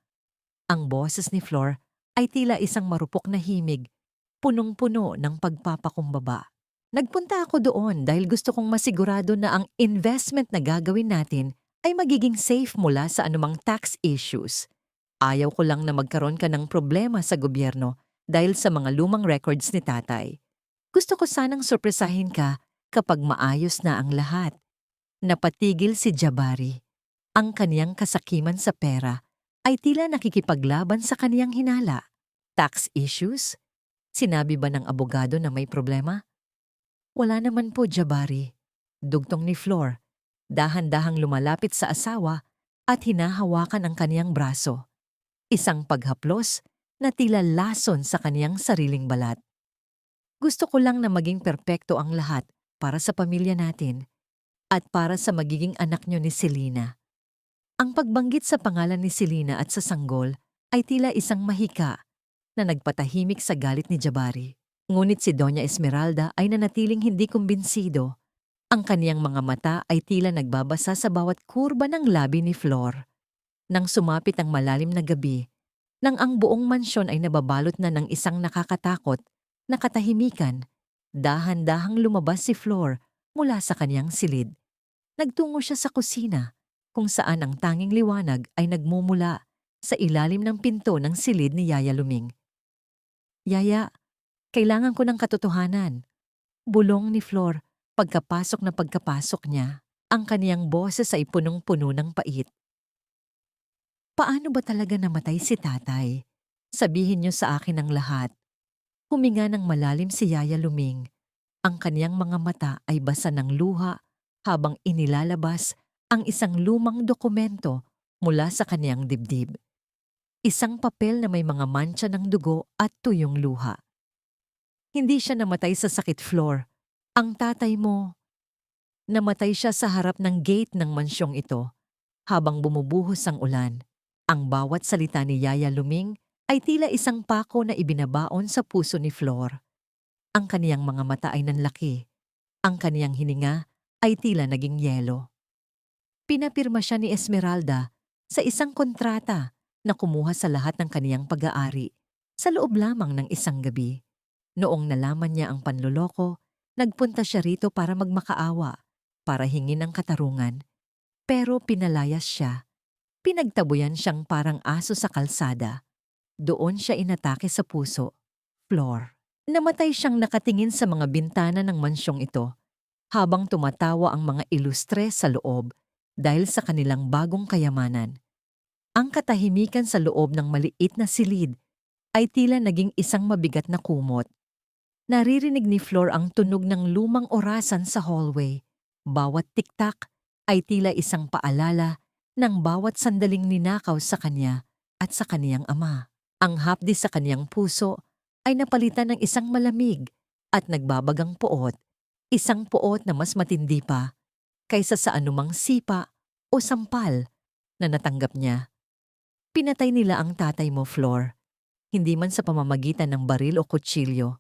Ang boses ni Flor ay tila isang marupok na himig, punong-puno ng pagpapakumbaba. Nagpunta ako doon dahil gusto kong masigurado na ang investment na gagawin natin ay magiging safe mula sa anumang tax issues. Ayaw ko lang na magkaroon ka ng problema sa gobyerno dahil sa mga lumang records ni tatay. Gusto ko sanang sorpresahin ka kapag maayos na ang lahat. Napatigil si Jabari. Ang kaniyang kasakiman sa pera ay tila nakikipaglaban sa kaniyang hinala. Tax issues? Sinabi ba ng abogado na may problema? Wala naman po, Jabari. Dugtong ni Flor. Dahan-dahang lumalapit sa asawa at hinahawakan ang kaniyang braso. Isang paghaplos na tila lason sa kaniyang sariling balat. Gusto ko lang na maging perpekto ang lahat para sa pamilya natin at para sa magiging anak niyo ni Selena. Ang pagbanggit sa pangalan ni Selena at sa sanggol ay tila isang mahika na nagpatahimik sa galit ni Jabari. Ngunit si Doña Esmeralda ay nanatiling hindi kumbinsido. Ang kaniyang mga mata ay tila nagbabasa sa bawat kurba ng labi ni Flor. Nang sumapit ang malalim na gabi, nang ang buong mansyon ay nababalot na ng isang nakakatakot na katahimikan, dahan-dahang lumabas si Flor mula sa kaniyang silid. Nagtungo siya sa kusina, kung saan ang tanging liwanag ay nagmumula sa ilalim ng pinto ng silid ni Yaya Luming. Yaya, kailangan ko ng katotohanan. Bulong ni Flor pagkapasok na pagkapasok niya. Ang kaniyang boses ay punong-puno ng pait. Paano ba talaga namatay si tatay? Sabihin niyo sa akin ang lahat. Huminga ng malalim si Yaya Luming. Ang kaniyang mga mata ay basa ng luha habang inilalabas ang isang lumang dokumento mula sa kaniyang dibdib. Isang papel na may mga mantsa ng dugo at tuyong luha. Hindi siya namatay sa sakit, Flor. Ang tatay mo, namatay siya sa harap ng gate ng mansyong ito habang bumubuhos ang ulan. Ang bawat salita ni Yaya Luming ay tila isang pako na ibinabaon sa puso ni Flor. Ang kaniyang mga mata ay nanlaki. Ang kaniyang hininga ay tila naging yelo. Pinapirma siya ni Esmeralda sa isang kontrata na kumuha sa lahat ng kaniyang pag-aari sa loob lamang ng isang gabi. Noong nalaman niya ang panloloko, nagpunta siya rito para magmakaawa, para hingin ang katarungan. Pero pinalayas siya. Pinagtabuyan siyang parang aso sa kalsada. Doon siya inatake sa puso. Floor. Namatay siyang nakatingin sa mga bintana ng mansyong ito habang tumatawa ang mga ilustre sa loob dahil sa kanilang bagong kayamanan. Ang katahimikan sa loob ng maliit na silid ay tila naging isang mabigat na kumot. Naririnig ni Flor ang tunog ng lumang orasan sa hallway. Bawat tiktak ay tila isang paalala ng bawat sandaling ninakaw sa kanya at sa kaniyang ama. Ang hapdi sa kaniyang puso ay napalitan ng isang malamig at nagbabagang poot, isang poot na mas matindi pa kaysa sa anumang sipa o sampal na natanggap niya. Pinatay nila ang tatay mo, Flor, hindi man sa pamamagitan ng baril o kutsilyo,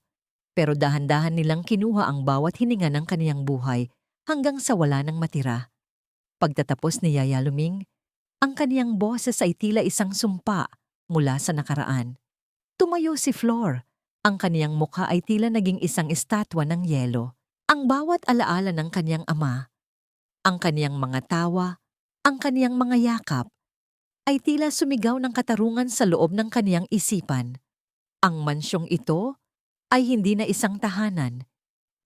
pero dahan-dahan nilang kinuha ang bawat hininga ng kaniyang buhay hanggang sa wala nang matira. Pagtatapos ni Yaya Luming, ang kaniyang boses ay tila isang sumpa mula sa nakaraan. Tumayo si Flor. Ang kaniyang mukha ay tila naging isang estatwa ng yelo. Ang bawat alaala ng kaniyang ama, ang kaniyang mga tawa, ang kaniyang mga yakap, ay tila sumigaw ng katarungan sa loob ng kaniyang isipan. Ang mansyong ito ay hindi na isang tahanan.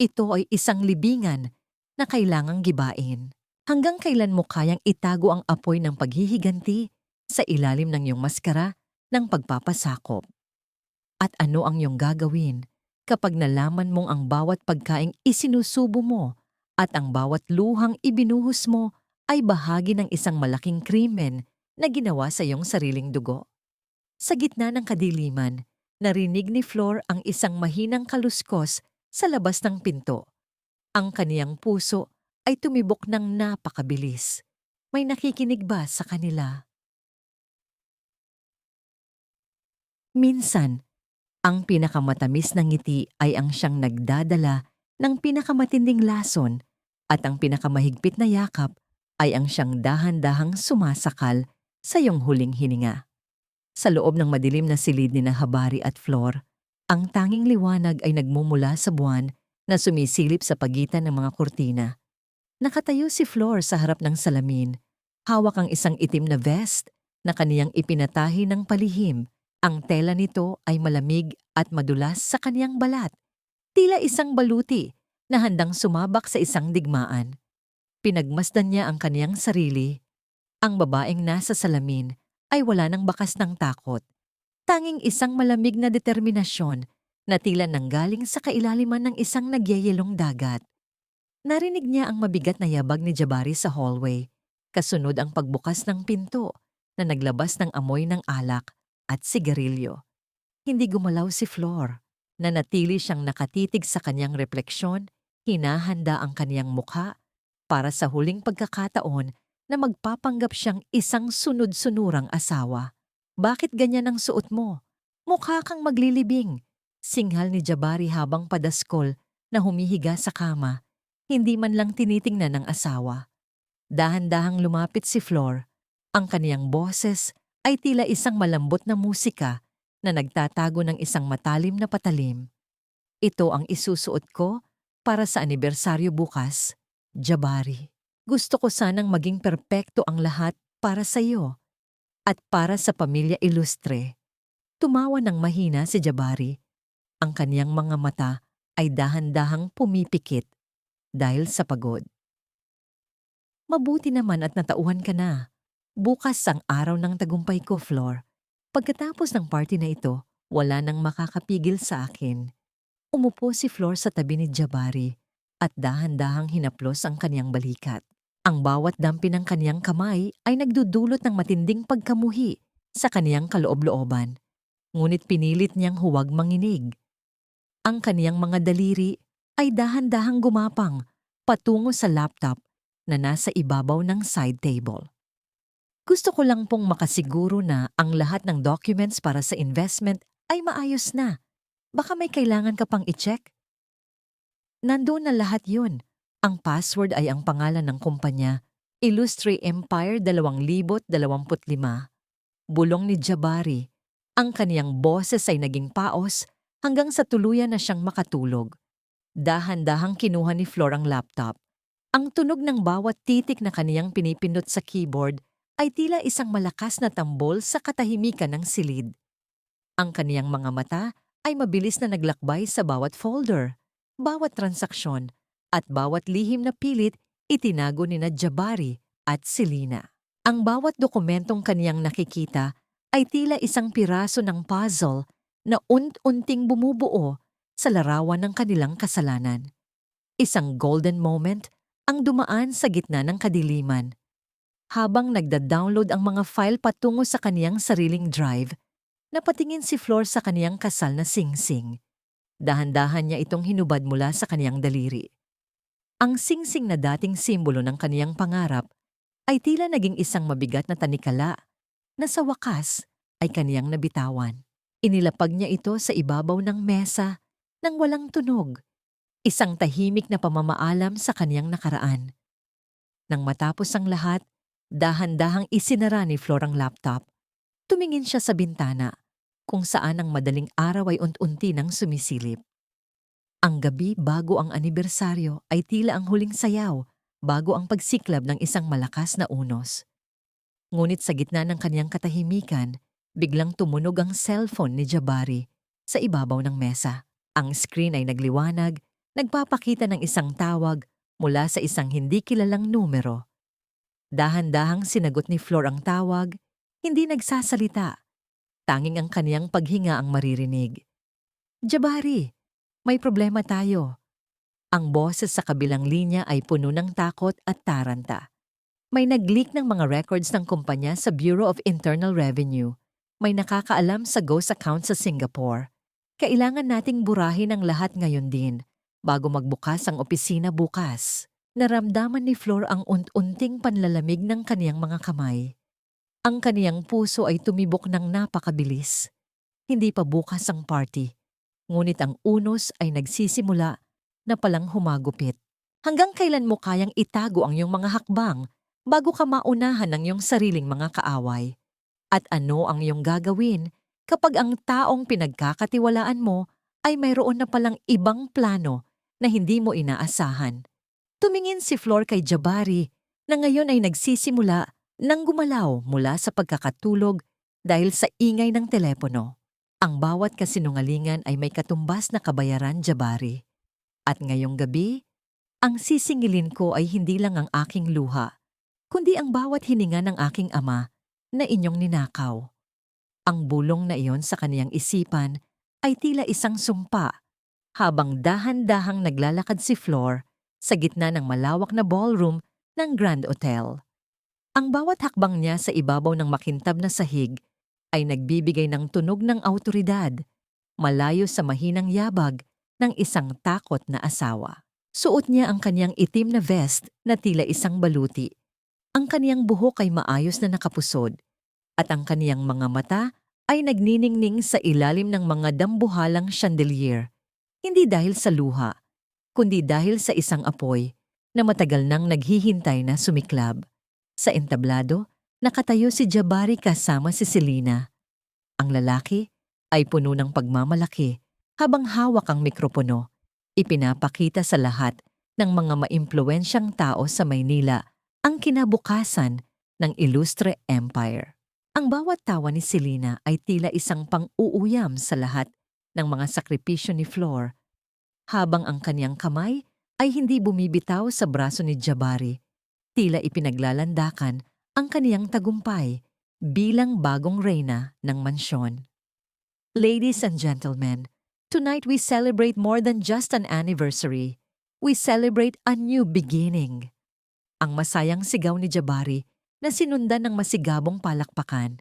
Ito ay isang libingan na kailangang gibain. Hanggang kailan mo kayang itago ang apoy ng paghihiganti sa ilalim ng iyong maskara ng pagpapasakop? At ano ang iyong gagawin kapag nalaman mong ang bawat pagkaing isinusubo mo at ang bawat luhang ibinuhos mo ay bahagi ng isang malaking krimen na ginawa sa iyong sariling dugo? Sa gitna ng kadiliman, narinig ni Flor ang isang mahinang kaluskos sa labas ng pinto. Ang kaniyang puso ay tumibok ng napakabilis. May nakikinig ba sa kanila? Minsan, ang pinakamatamis na ngiti ay ang siyang nagdadala ng pinakamatinding lason at ang pinakamahigpit na yakap ay ang siyang dahan-dahang sumasakal sa iyong huling hininga. Sa loob ng madilim na silid ni na Habari at Flor, ang tanging liwanag ay nagmumula sa buwan na sumisilip sa pagitan ng mga kurtina. Nakatayo si Flor sa harap ng salamin, hawak ang isang itim na vest na kaniyang ipinatahi ng palihim. Ang tela nito ay malamig at madulas sa kaniyang balat, tila isang baluti na handang sumabak sa isang digmaan. Pinagmasdan niya ang kaniyang sarili. Ang babaeng nasa salamin ay wala ng bakas ng takot. Tanging isang malamig na determinasyon na tila nanggaling sa kailaliman ng isang nagyayelong dagat. Narinig niya ang mabigat na yabag ni Jabari sa hallway, kasunod ang pagbukas ng pinto na naglabas ng amoy ng alak at sigarilyo. Hindi gumalaw si Flor. Nanatili siyang nakatitig sa kanyang refleksyon, hinahanda ang kanyang mukha para sa huling pagkakataon na magpapanggap siyang isang sunod-sunurang asawa. Bakit ganyan ang suot mo? Mukha kang maglilibing. Singhal ni Jabari habang padaskol na humihiga sa kama, hindi man lang tinitingnan ng asawa. Dahan-dahang lumapit si Flor. Ang kaniyang boses ay tila isang malambot na musika na nagtatago ng isang matalim na patalim. Ito ang isusuot ko para sa anibersaryo bukas, Jabari. Gusto ko sanang maging perpekto ang lahat para sa iyo at para sa pamilya ilustre. Tumawa ng mahina si Jabari. Ang kaniyang mga mata ay dahan-dahang pumipikit dahil sa pagod. Mabuti naman at natauhan ka na. Bukas ang araw ng tagumpay ko, Flor. Pagkatapos ng party na ito, wala nang makakapigil sa akin. Umupo si Flor sa tabi ni Jabari at dahan-dahang hinaplos ang kaniyang balikat. Ang bawat dampi ng kaniyang kamay ay nagdudulot ng matinding pagkamuhi sa kaniyang kaloob-looban. Ngunit pinilit niyang huwag manginig. Ang kaniyang mga daliri ay dahan-dahang gumapang patungo sa laptop na nasa ibabaw ng side table. Gusto ko lang pong makasiguro na ang lahat ng documents para sa investment ay maayos na. Baka may kailangan ka pang i-check? Nandoon na lahat yun. Ang password ay ang pangalan ng kumpanya, Illustre Empire 2025. Bulong ni Jabari. Ang kaniyang boses ay naging paos hanggang sa tuluyan na siyang makatulog. Dahan-dahang kinuha ni Flor ang laptop. Ang tunog ng bawat titik na kaniyang pinipindot sa keyboard ay tila isang malakas na tambol sa katahimikan ng silid. Ang kaniyang mga mata ay mabilis na naglakbay sa bawat folder, bawat transaksyon, at bawat lihim na pilit itinago ni na Jabari at Selena. Ang bawat dokumentong kaniyang nakikita ay tila isang piraso ng puzzle na unting bumubuo sa larawan ng kanilang kasalanan. Isang golden moment ang dumaan sa gitna ng kadiliman. Habang nagda-download ang mga file patungo sa kaniyang sariling drive, napatingin si Flor sa kaniyang kasal na singsing. Dahan-dahan niya itong hinubad mula sa kaniyang daliri. Ang singsing na dating simbolo ng kaniyang pangarap ay tila naging isang mabigat na tanikala na sa wakas ay kaniyang nabitawan. Inilapag niya ito sa ibabaw ng mesa nang walang tunog, isang tahimik na pamamaalam sa kaniyang nakaraan. Nang matapos ang lahat, dahan-dahang isinara ni Flor ang laptop. Tumingin siya sa bintana, kung saan ang madaling araw ay unti-unti nang sumisilip. Ang gabi bago ang anibersaryo ay tila ang huling sayaw bago ang pagsiklab ng isang malakas na unos. Ngunit sa gitna ng kaniyang katahimikan, biglang tumunog ang cellphone ni Jabari sa ibabaw ng mesa. Ang screen ay nagliwanag, nagpapakita ng isang tawag mula sa isang hindi kilalang numero. Dahan-dahang sinagot ni Flor ang tawag, hindi nagsasalita. Tanging ang kaniyang paghinga ang maririnig. Jabari, may problema tayo. Ang boses sa kabilang linya ay puno ng takot at taranta. May nag-leak ng mga records ng kumpanya sa Bureau of Internal Revenue. May nakakaalam sa ghost account sa Singapore. Kailangan nating burahin ang lahat ngayon din, bago magbukas ang opisina bukas. Naramdaman ni Flor ang unting panlalamig ng kaniyang mga kamay. Ang kaniyang puso ay tumibok ng napakabilis. Hindi pa bukas ang party, ngunit ang unos ay nagsisimula na palang humagupit. Hanggang kailan mo kayang itago ang iyong mga hakbang bago ka maunahan ng iyong sariling mga kaaway? At ano ang iyong gagawin kapag ang taong pinagkakatiwalaan mo ay mayroon na palang ibang plano na hindi mo inaasahan? Tumingin si Flor kay Jabari na ngayon ay nagsisimula nang gumalaw mula sa pagkakatulog dahil sa ingay ng telepono. Ang bawat kasinungalingan ay may katumbas na kabayaran, Jabari. At ngayong gabi, ang sisingilin ko ay hindi lang ang aking luha, kundi ang bawat hininga ng aking ama na inyong ninakaw. Ang bulong na iyon sa kaniyang isipan ay tila isang sumpa habang dahan-dahang naglalakad si Flor sa gitna ng malawak na ballroom ng Grand Hotel. Ang bawat hakbang niya sa ibabaw ng makintab na sahig ay nagbibigay ng tunog ng awtoridad, malayo sa mahinang yabag ng isang takot na asawa. Suot niya ang kaniyang itim na vest na tila isang baluti. Ang kaniyang buhok ay maayos na nakapusod, at ang kaniyang mga mata ay nagniningning sa ilalim ng mga dambuhalang chandelier, hindi dahil sa luha, kundi dahil sa isang apoy na matagal nang naghihintay na sumiklab. Sa entablado, nakatayo si Jabari kasama si Selena. Ang lalaki ay puno ng pagmamalaki habang hawak ang mikropono. Ipinapakita sa lahat ng mga maimpluwensyang tao sa Maynila ang kinabukasan ng Ilustre Empire. Ang bawat tawa ni Selena ay tila isang pang-uuyam sa lahat ng mga sakripisyo ni Flor, habang ang kaniyang kamay ay hindi bumibitaw sa braso ni Jabari. Tila ipinaglalandakan ang kaniyang tagumpay bilang bagong reyna ng mansyon. Ladies and gentlemen, tonight we celebrate more than just an anniversary. We celebrate a new beginning. Ang masayang sigaw ni Jabari na sinundan ng masigabong palakpakan.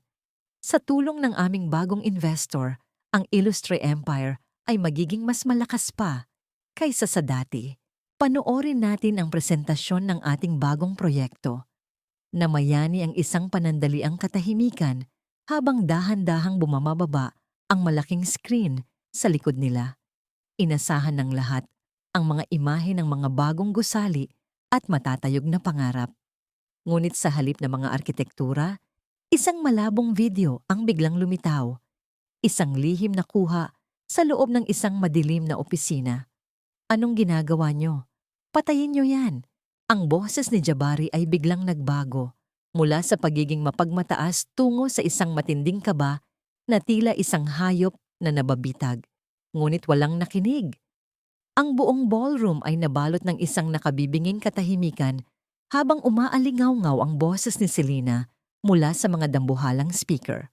Sa tulong ng aming bagong investor, ang Ilustre Empire ay magiging mas malakas pa kaysa sa dati. Panoorin natin ang presentasyon ng ating bagong proyekto. Namayani ang isang panandaliang katahimikan habang dahan-dahang bumababa ang malaking screen sa likod nila. Inasahan ng lahat ang mga imahe ng mga bagong gusali at matatayog na pangarap. Ngunit sa halip na mga arkitektura, isang malabong video ang biglang lumitaw. Isang lihim na kuha sa loob ng isang madilim na opisina. Anong ginagawa nyo? Patayin nyo yan. Ang boses ni Jabari ay biglang nagbago mula sa pagiging mapagmataas tungo sa isang matinding kaba na tila isang hayop na nababitag, ngunit walang nakinig. Ang buong ballroom ay nabalot ng isang nakabibinging katahimikan habang umaalingaw-ngaw ang boses ni Selena mula sa mga dambuhalang speaker.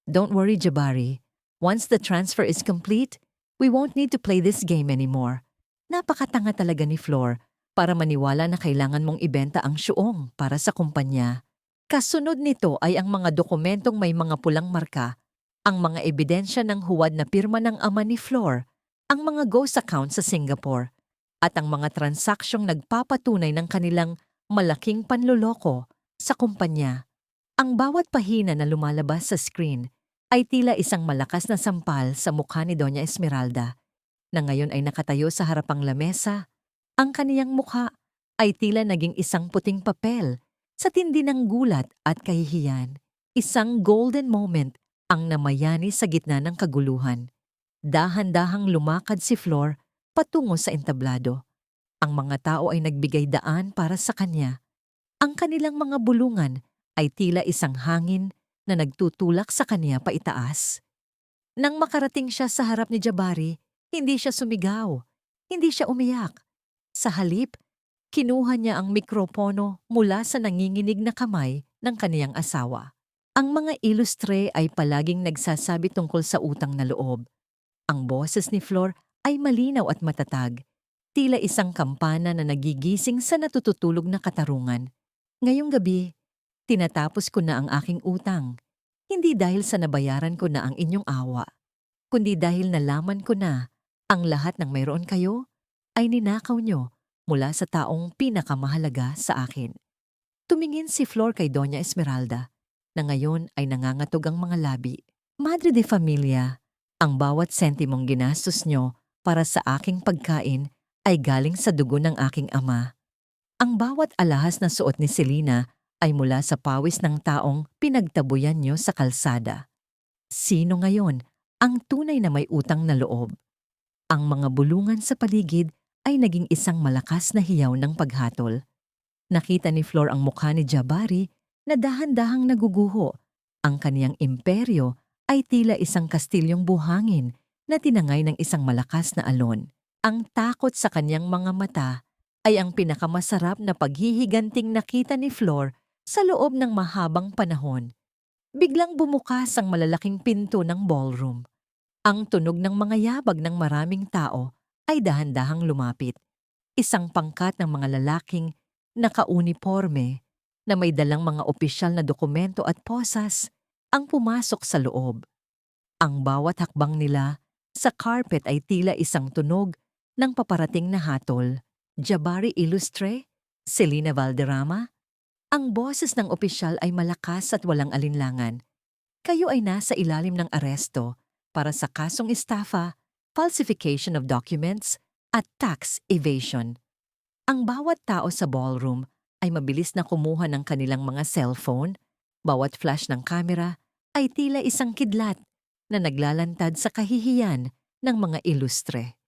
Don't worry, Jabari. Once the transfer is complete, we won't need to play this game anymore. Napakatanga talaga ni Flor para maniwala na kailangan mong ibenta ang syuong para sa kumpanya. Kasunod nito ay ang mga dokumentong may mga pulang marka, ang mga ebidensya ng huwad na pirma ng ama ni Flor, ang mga ghost account sa Singapore, at ang mga transaksyong nagpapatunay ng kanilang malaking panloloko sa kumpanya. Ang bawat pahina na lumalabas sa screen ay tila isang malakas na sampal sa mukha ni Doña Esmeralda, na ngayon ay nakatayo sa harapang lamesa. Ang kaniyang mukha ay tila naging isang puting papel sa tindi ng gulat at kahihiyan. Isang golden moment ang namayani sa gitna ng kaguluhan. Dahan-dahang lumakad si Flor patungo sa entablado. Ang mga tao ay nagbigay daan para sa kanya. Ang kanilang mga bulungan ay tila isang hangin na nagtutulak sa kanya paitaas. Nang makarating siya sa harap ni Jabari, hindi siya sumigaw, hindi siya umiyak. Sa halip, kinuha niya ang mikropono mula sa nanginginig na kamay ng kaniyang asawa. Ang mga ilustre ay palaging nagsasabi tungkol sa utang na loob. Ang boses ni Flor ay malinaw at matatag, tila isang kampana na nagigising sa natututulog na katarungan. Ngayong gabi, tinatapos ko na ang aking utang, hindi dahil sa nabayaran ko na ang inyong awa, kundi dahil nalaman ko na ang lahat ng mayroon kayo ay ninakaw nyo mula sa taong pinakamahalaga sa akin. Tumingin si Flor kay Doña Esmeralda, na ngayon ay nangangatog ang mga labi. Madre de Familia, ang bawat sentimong ginastos nyo para sa aking pagkain ay galing sa dugo ng aking ama. Ang bawat alahas na suot ni Selena ay mula sa pawis ng taong pinagtabuyan nyo sa kalsada. Sino ngayon ang tunay na may utang na loob? Ang mga bulungan sa paligid ay naging isang malakas na hiyaw ng paghatol. Nakita ni Flor ang mukha ni Jabari na dahan-dahang naguguho. Ang kaniyang imperyo ay tila isang kastilyong buhangin na tinangay ng isang malakas na alon. Ang takot sa kaniyang mga mata ay ang pinakamasarap na paghihiganting nakita ni Flor sa loob ng mahabang panahon. Biglang bumukas ang malalaking pinto ng ballroom. Ang tunog ng mga yabag ng maraming tao ay dahan-dahang lumapit. Isang pangkat ng mga lalaking nakauniporme na may dalang mga opisyal na dokumento at posas ang pumasok sa loob. Ang bawat hakbang nila sa carpet ay tila isang tunog ng paparating na hatol. Jabari Ilustre, Selena Valderrama. Ang boses ng opisyal ay malakas at walang alinlangan. Kayo ay nasa ilalim ng aresto para sa kasong estafa, falsification of documents, at tax evasion. Ang bawat tao sa ballroom ay mabilis na kumuha ng kanilang mga cellphone. Bawat flash ng kamera ay tila isang kidlat na naglalantad sa kahihiyan ng mga ilustre.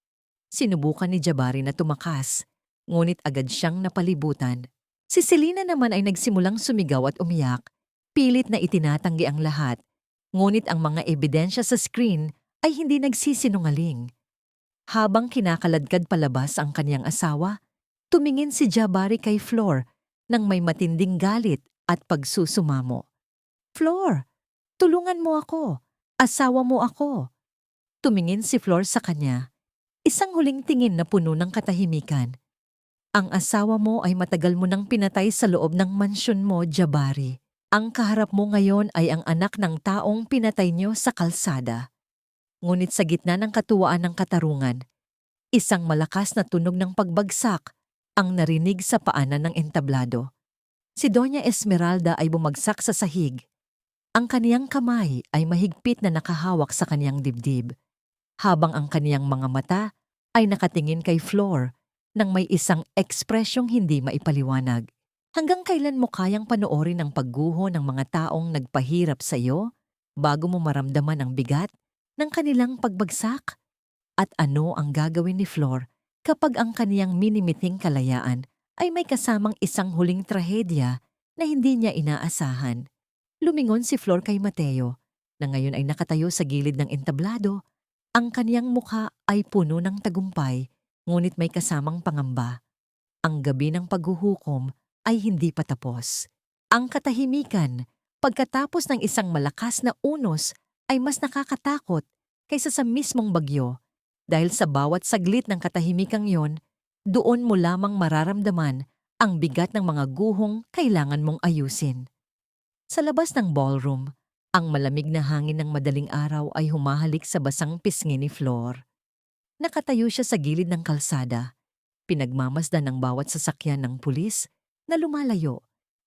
Sinubukan ni Jabari na tumakas, ngunit agad siyang napalibutan. Si Selena naman ay nagsimulang sumigaw at umiyak, pilit na itinatanggi ang lahat, ngunit ang mga ebidensya sa screen ay hindi nagsisinungaling. Habang kinakaladkad palabas ang kanyang asawa, tumingin si Jabari kay Flor nang may matinding galit at pagsusumamo. "Flor, tulungan mo ako. Asawa mo ako." Tumingin si Flor sa kanya, isang huling tingin na puno ng katahimikan. "Ang asawa mo ay matagal mo nang pinatay sa loob ng mansyon mo, Jabari. Ang kaharap mo ngayon ay ang anak ng taong pinatay niyo sa kalsada." Ngunit sa gitna ng katuwaan ng katarungan, isang malakas na tunog ng pagbagsak ang narinig sa paanan ng entablado. Si Doña Esmeralda ay bumagsak sa sahig. Ang kaniyang kamay ay mahigpit na nakahawak sa kaniyang dibdib, habang ang kaniyang mga mata ay nakatingin kay Flor nang may isang ekspresyong hindi maipaliwanag. "Hanggang kailan mo kayang panoorin ang pagguho ng mga taong nagpahirap sa iyo bago mo maramdaman ang bigat ng kanilang pagbagsak? At ano ang gagawin ni Flor kapag ang kaniyang minimiting kalayaan ay may kasamang isang huling trahedya na hindi niya inaasahan. Lumingon si Flor kay Mateo, na ngayon ay nakatayo sa gilid ng entablado. Ang kaniyang mukha ay puno ng tagumpay, ngunit may kasamang pangamba. Ang gabi ng paghuhukom ay hindi pa tapos. Ang katahimikan, pagkatapos ng isang malakas na unos, ay mas nakakatakot kaysa sa mismong bagyo. Dahil sa bawat saglit ng katahimikang yon, doon mo lamang mararamdaman ang bigat ng mga guhong kailangan mong ayusin. Sa labas ng ballroom, ang malamig na hangin ng madaling araw ay humahalik sa basang pisngi ni Flor. Nakatayo siya sa gilid ng kalsada, pinagmamasdan ng bawat sasakyan ng pulis na lumalayo.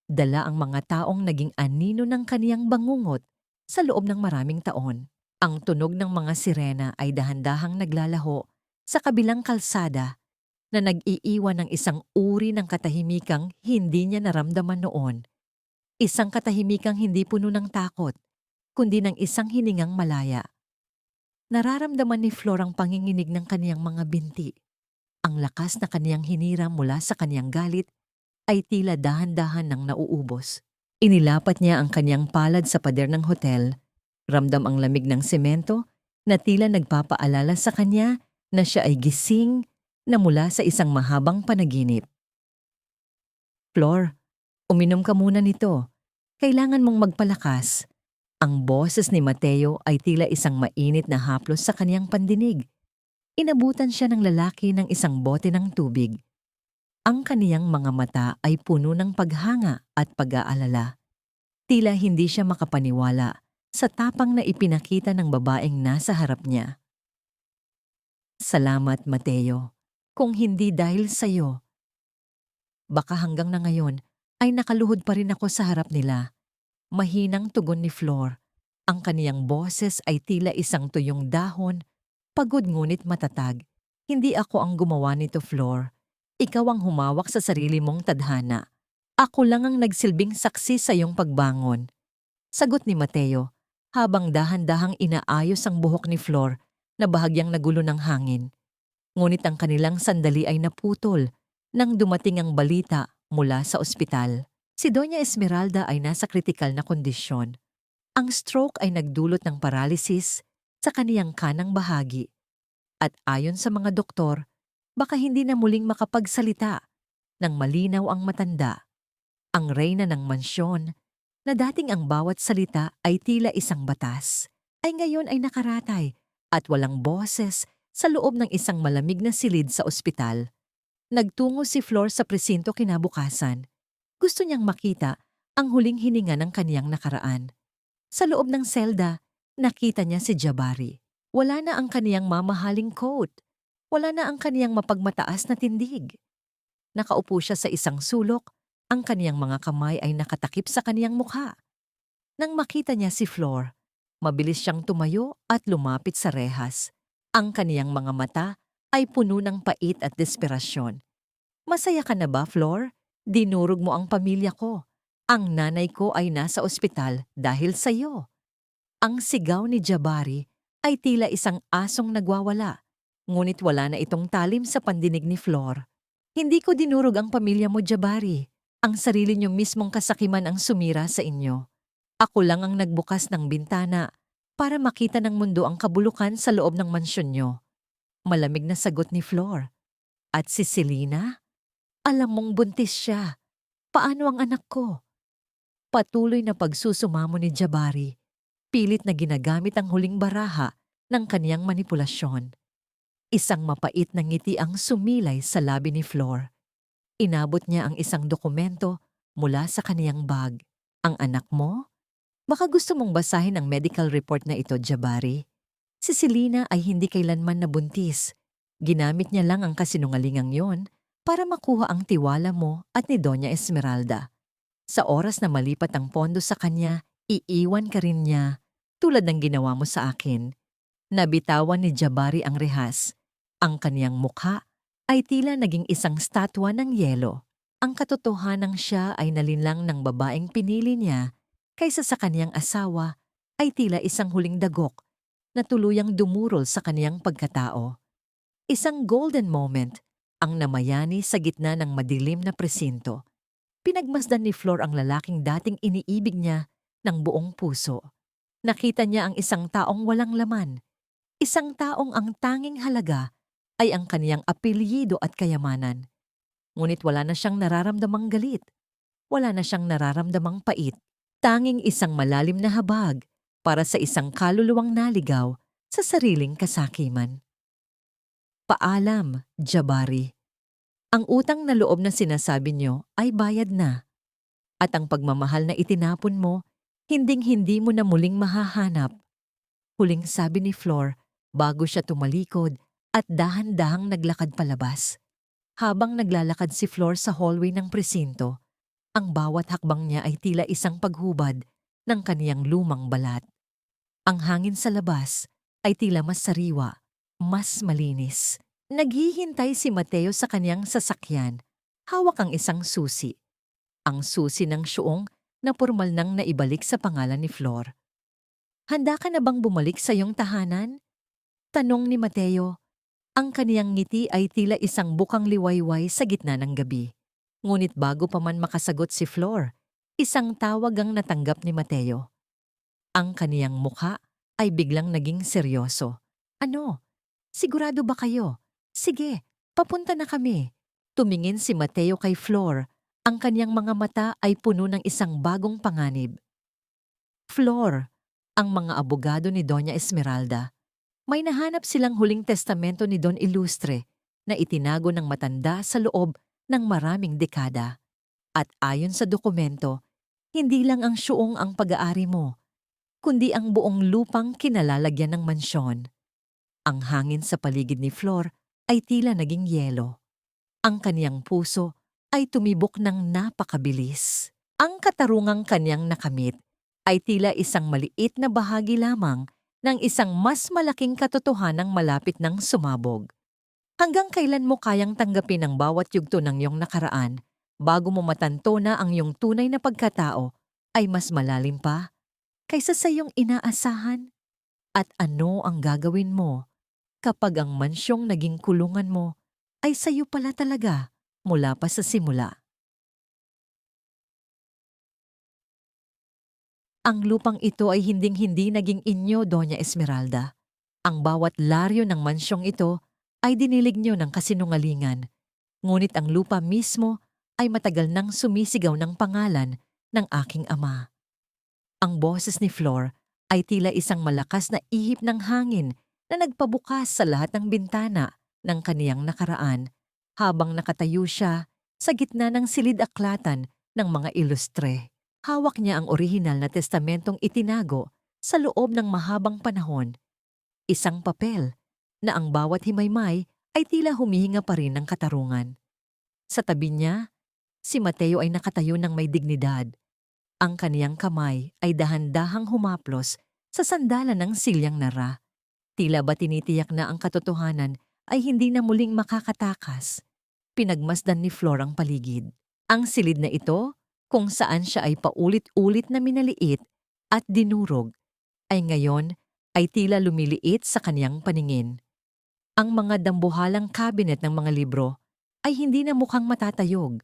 Dala ang mga taong naging anino ng kaniyang bangungot sa loob ng maraming taon. Ang tunog ng mga sirena ay dahan-dahang naglalaho sa kabilang kalsada na nag-iiwan ng isang uri ng katahimikang hindi niya naramdaman noon. Isang katahimikang hindi puno ng takot, kundi ng isang hiningang malaya. Nararamdaman ni Flor ang panginginig ng kaniyang mga binti. Ang lakas na kaniyang hinira mula sa kaniyang galit ay tila dahan-dahan ng nauubos. Inilapat niya ang kaniyang palad sa pader ng hotel. Ramdam ang lamig ng semento na tila nagpapaalala sa kanya na siya ay gising na mula sa isang mahabang panaginip. Flor, uminom ka muna nito. Kailangan mong magpalakas. Ang boses ni Mateo ay tila isang mainit na haplos sa kaniyang pandinig. Inabutan siya ng lalaki ng isang bote ng tubig. Ang kaniyang mga mata ay puno ng paghanga at pag-aalala. Tila hindi siya makapaniwala sa tapang na ipinakita ng babaeng nasa harap niya. Salamat, Mateo. Kung hindi dahil sa'yo, baka hanggang na ngayon ay nakaluhod pa rin ako sa harap nila. Mahinang tugon ni Flor. Ang kaniyang boses ay tila isang tuyong dahon, pagod ngunit matatag. Hindi ako ang gumawa nito, Flor. Ikaw ang humawak sa sarili mong tadhana. Ako lang ang nagsilbing saksi sa iyong pagbangon. Sagot ni Mateo, habang dahan-dahang inaayos ang buhok ni Flor na bahagyang nagulo ng hangin. Ngunit ang kanilang sandali ay naputol nang dumating ang balita mula sa ospital. Si Doña Esmeralda ay nasa kritikal na kondisyon. Ang stroke ay nagdulot ng paralysis sa kaniyang kanang bahagi. At ayon sa mga doktor, baka hindi na muling makapagsalita nang malinaw ang matanda. Ang reyna ng mansyon, na dating ang bawat salita ay tila isang batas, ay ngayon ay nakaratay at walang boses sa loob ng isang malamig na silid sa ospital. Nagtungo si Flor sa presinto kinabukasan. Gusto niyang makita ang huling hininga ng kaniyang nakaraan. Sa loob ng selda, nakita niya si Jabari. Wala na ang kaniyang mamahaling coat. Wala na ang kaniyang mapagmataas na tindig. Nakaupo siya sa isang sulok, ang kaniyang mga kamay ay nakatakip sa kaniyang mukha. Nang makita niya si Flor, mabilis siyang tumayo at lumapit sa rehas. Ang kaniyang mga mata ay puno ng pait at desperasyon. Masaya ka na ba, Flor? Dinurog mo ang pamilya ko. Ang nanay ko ay nasa ospital dahil sa iyo. Ang sigaw ni Jabari ay tila isang asong nagwawala, ngunit wala na itong talim sa pandinig ni Flor. Hindi ko dinurog ang pamilya mo, Jabari. Ang sarili niyo mismong kasakiman ang sumira sa inyo. Ako lang ang nagbukas ng bintana para makita ng mundo ang kabulukan sa loob ng mansyon niyo. Malamig na sagot ni Flor. At si Selena? Alam mong buntis siya. Paano ang anak ko? Patuloy na pagsusumamo ni Jabari. Pilit na ginagamit ang huling baraha ng kaniyang manipulasyon. Isang mapait na ngiti ang sumilay sa labi ni Flor. Inabot niya ang isang dokumento mula sa kaniyang bag. Ang anak mo? Baka gusto mong basahin ang medical report na ito, Jabari. Si Selena ay hindi kailanman nabuntis. Ginamit niya lang ang kasinungalingang yon para makuha ang tiwala mo at ni Doña Esmeralda. Sa oras na malipat ang pondo sa kanya, iiwan ka rin niya, tulad ng ginawa mo sa akin. Nabitawan ni Jabari ang rehas. Ang kaniyang mukha ay tila naging isang statwa ng yelo. Ang katotohanang siya ay nalinlang ng babaeng pinili niya kaysa sa kaniyang asawa ay tila isang huling dagok na tuluyang dumurol sa kaniyang pagkatao. Isang golden moment Ang namayani sa gitna ng madilim na presinto. Pinagmasdan ni Flor ang lalaking dating iniibig niya ng buong puso. Nakita niya ang isang taong walang laman, isang taong ang tanging halaga ay ang kaniyang apelyido at kayamanan. Ngunit wala na siyang nararamdamang galit, wala na siyang nararamdamang pait, tanging isang malalim na habag para sa isang kaluluwang naligaw sa sariling kasakiman. Paalam, Jabari. Ang utang na loob na sinasabi niyo ay bayad na. At ang pagmamahal na itinapon mo, hinding-hindi mo na muling mahahanap. Huling sabi ni Flor bago siya tumalikod at dahan-dahang naglakad palabas. Habang naglalakad si Flor sa hallway ng presinto, ang bawat hakbang niya ay tila isang paghubad ng kaniyang lumang balat. Ang hangin sa labas ay tila mas sariwa, mas malinis. Naghihintay si Mateo sa kaniyang sasakyan, hawak ang isang susi. Ang susi ng syuong na pormal nang naibalik sa pangalan ni Flor. Handa ka na bang bumalik sa iyong tahanan? Tanong ni Mateo. Ang kaniyang ngiti ay tila isang bukang liwayway sa gitna ng gabi. Ngunit bago pa man makasagot si Flor, isang tawag ang natanggap ni Mateo. Ang kaniyang mukha ay biglang naging seryoso. Ano? Sigurado ba kayo? Sige, papunta na kami. Tumingin si Mateo kay Flor. Ang kaniyang mga mata ay puno ng isang bagong panganib. Flor, ang mga abogado ni Doña Esmeralda. May nahanap silang huling testamento ni Don Ilustre na itinago ng matanda sa loob ng maraming dekada. At ayon sa dokumento, hindi lang ang syuong ang pag-aari mo, kundi ang buong lupang kinalalagyan ng mansyon. Ang hangin sa paligid ni Flor ay tila naging yelo. Ang kaniyang puso ay tumibok ng napakabilis. Ang katarungang kaniyang nakamit ay tila isang maliit na bahagi lamang ng isang mas malaking katotohanang malapit ng sumabog. Hanggang kailan mo kayang tanggapin ang bawat yugto ng iyong nakaraan bago mo matanto na ang iyong tunay na pagkatao ay mas malalim pa kaysa sa iyong inaasahan? At ano ang gagawin mo kapag ang mansyong naging kulungan mo ay sa'yo pala talaga mula pa sa simula? Ang lupang ito ay hinding-hindi naging inyo, Doña Esmeralda. Ang bawat laryo ng mansyong ito ay dinilig niyo ng kasinungalingan. Ngunit ang lupa mismo ay matagal nang sumisigaw ng pangalan ng aking ama. Ang boses ni Flor ay tila isang malakas na ihip ng hangin na nagpabukas sa lahat ng bintana ng kaniyang nakaraan habang nakatayo siya sa gitna ng silid-aklatan ng mga ilustre. Hawak niya ang orihinal na testamentong itinago sa loob ng mahabang panahon. Isang papel na ang bawat himaymay ay tila humihinga pa rin ng katarungan. Sa tabi niya, si Mateo ay nakatayo ng may dignidad. Ang kaniyang kamay ay dahan-dahang humaplos sa sandalan ng silyang nara. Tila ba tinitiyak na ang katotohanan ay hindi na muling makakatakas. Pinagmasdan ni Flor ang paligid. Ang silid na ito, kung saan siya ay paulit-ulit na minaliit at dinurog, ay ngayon ay tila lumiliit sa kaniyang paningin. Ang mga dambuhalang kabinet ng mga libro ay hindi na mukhang matatayog.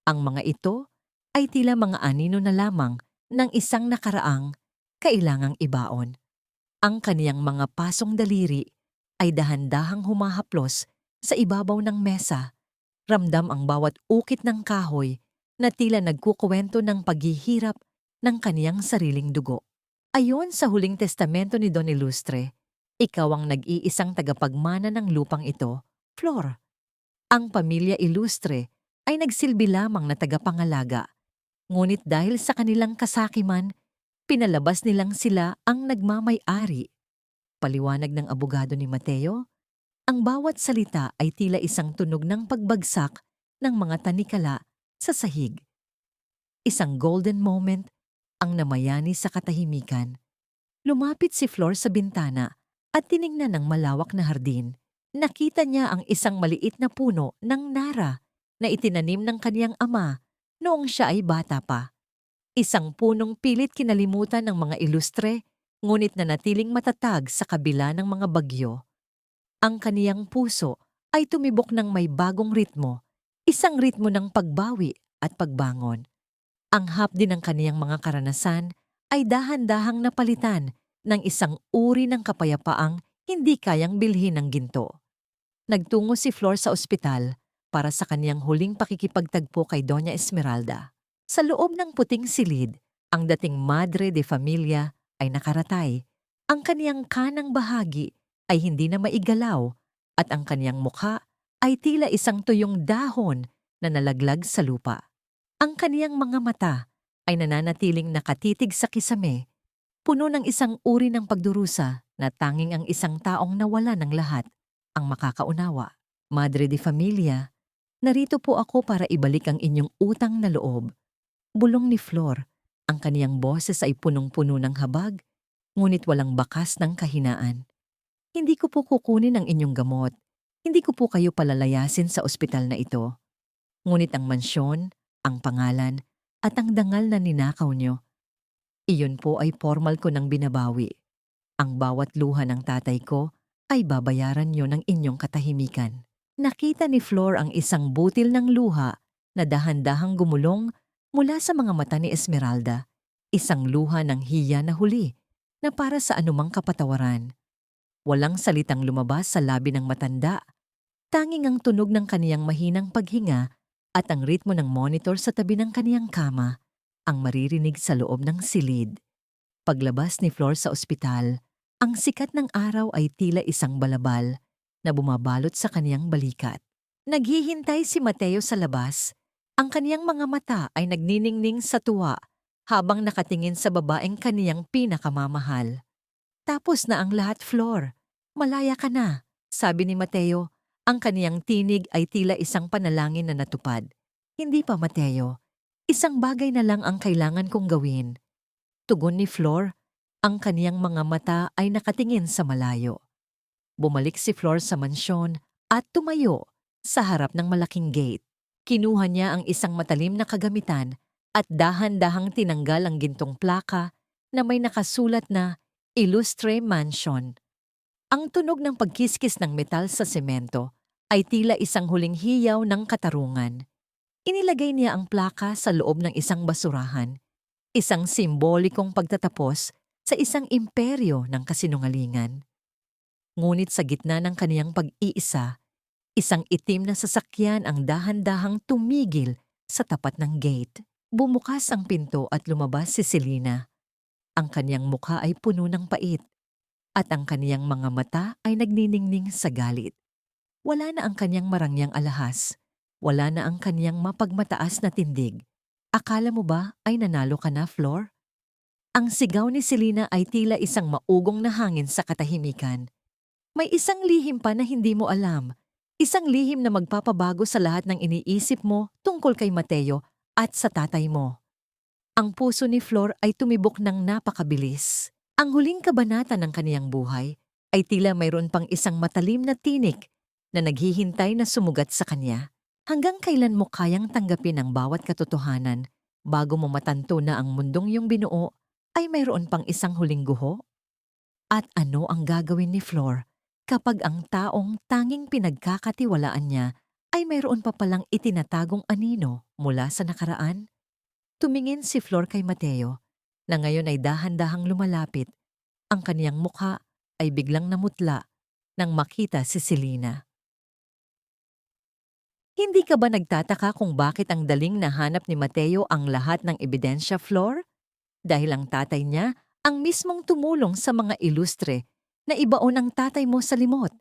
Ang mga ito ay tila mga anino na lamang ng isang nakaraang kailangang ibaon. Ang kaniyang mga pasong daliri ay dahan-dahang humahaplos sa ibabaw ng mesa. Ramdam ang bawat ukit ng kahoy na tila nagkukuwento ng paghihirap ng kaniyang sariling dugo. Ayon sa huling testamento ni Don Ilustre, ikaw ang nag-iisang tagapagmana ng lupang ito, Flor. Ang pamilya Ilustre ay nagsilbi lamang na tagapangalaga, ngunit dahil sa kanilang kasakiman, pinalabas nilang sila ang nagmamay-ari. Paliwanag ng abogado ni Mateo, ang bawat salita ay tila isang tunog ng pagbagsak ng mga tanikala sa sahig. Isang golden moment ang namayani sa katahimikan. Lumapit si Flor sa bintana at tiningnan ang malawak na hardin. Nakita niya ang isang maliit na puno ng nara na itinanim ng kaniyang ama noong siya ay bata pa. Isang punong pilit kinalimutan ng mga ilustre, ngunit nanatiling matatag sa kabila ng mga bagyo. Ang kaniyang puso ay tumibok ng may bagong ritmo, isang ritmo ng pagbawi at pagbangon. Ang hapdi ng kaniyang mga karanasan ay dahan-dahang napalitan ng isang uri ng kapayapaang hindi kayang bilhin ng ginto. Nagtungo si Flor sa ospital para sa kaniyang huling pakikipagtagpo kay Doña Esmeralda. Sa loob ng puting silid, ang dating madre de familia ay nakaratay. Ang kaniyang kanang bahagi ay hindi na maigalaw at ang kaniyang mukha ay tila isang tuyong dahon na nalaglag sa lupa. Ang kaniyang mga mata ay nananatiling nakatitig sa kisame, puno ng isang uri ng pagdurusa na tanging ang isang taong nawala ng lahat ang makakaunawa. Madre de Familia, narito po ako para ibalik ang inyong utang na loob. Bulong ni Flor, ang kaniyang boses ay punong-puno ng habag, ngunit walang bakas ng kahinaan. Hindi ko po kukunin ang inyong gamot. Hindi ko po kayo palalayasin sa ospital na ito. Ngunit ang mansyon, ang pangalan, at ang dangal na ninakaw nyo, iyon po ay formal ko ng binabawi. Ang bawat luha ng tatay ko ay babayaran nyo ng inyong katahimikan. Nakita ni Flor ang isang butil ng luha na dahan-dahang gumulong mula sa mga mata ni Esmeralda, isang luha ng hiya na huli na para sa anumang kapatawaran. Walang salitang lumabas sa labi ng matanda, tanging ang tunog ng kaniyang mahinang paghinga at ang ritmo ng monitor sa tabi ng kaniyang kama ang maririnig sa loob ng silid. Paglabas ni Flor sa ospital, ang sikat ng araw ay tila isang balabal na bumabalot sa kaniyang balikat. Naghihintay si Mateo sa labas. Ang kaniyang mga mata ay nagniningning sa tuwa habang nakatingin sa babaeng kaniyang pinakamamahal. Tapos na ang lahat, Flor. Malaya ka na, sabi ni Mateo. Ang kaniyang tinig ay tila isang panalangin na natupad. Hindi pa, Mateo. Isang bagay na lang ang kailangan kong gawin. Tugon ni Flor, ang kaniyang mga mata ay nakatingin sa malayo. Bumalik si Flor sa mansyon at tumayo sa harap ng malaking gate. Kinuha niya ang isang matalim na kagamitan at dahan-dahang tinanggal ang gintong plaka na may nakasulat na Illustre Mansion. Ang tunog ng pagkiskis ng metal sa semento ay tila isang huling hiyaw ng katarungan. Inilagay niya ang plaka sa loob ng isang basurahan, isang simbolikong pagtatapos sa isang imperyo ng kasinungalingan. Ngunit sa gitna ng kaniyang pag-iisa, isang itim na sasakyan ang dahan-dahang tumigil sa tapat ng gate. Bumukas ang pinto at lumabas si Selena. Ang kaniyang mukha ay puno ng pait at ang kaniyang mga mata ay nagniningning sa galit. Wala na ang kaniyang marangyang alahas. Wala na ang kaniyang mapagmataas na tindig. Akala mo ba ay nanalo ka na, Flor? Ang sigaw ni Selena ay tila isang maugong na hangin sa katahimikan. May isang lihim pa na hindi mo alam. Isang lihim na magpapabago sa lahat ng iniisip mo tungkol kay Mateo at sa tatay mo. Ang puso ni Flor ay tumibok ng napakabilis. Ang huling kabanata ng kaniyang buhay ay tila mayroon pang isang matalim na tinik na naghihintay na sumugat sa kanya. Hanggang kailan mo kayang tanggapin ang bawat katotohanan bago mo matanto na ang mundong iyong binuo ay mayroon pang isang huling guho? At ano ang gagawin ni Flor kapag ang taong tanging pinagkakatiwalaan niya ay mayroon pa palang itinatagong anino mula sa nakaraan? Tumingin si Flor kay Mateo na ngayon ay dahan-dahang lumalapit. Ang kaniyang mukha ay biglang namutla nang makita si Selena. Hindi ka ba nagtataka kung bakit ang daling nahanap ni Mateo ang lahat ng ebidensya, Flor? Dahil ang tatay niya ang mismong tumulong sa mga ilustre na ibaon ang tatay mo sa limot.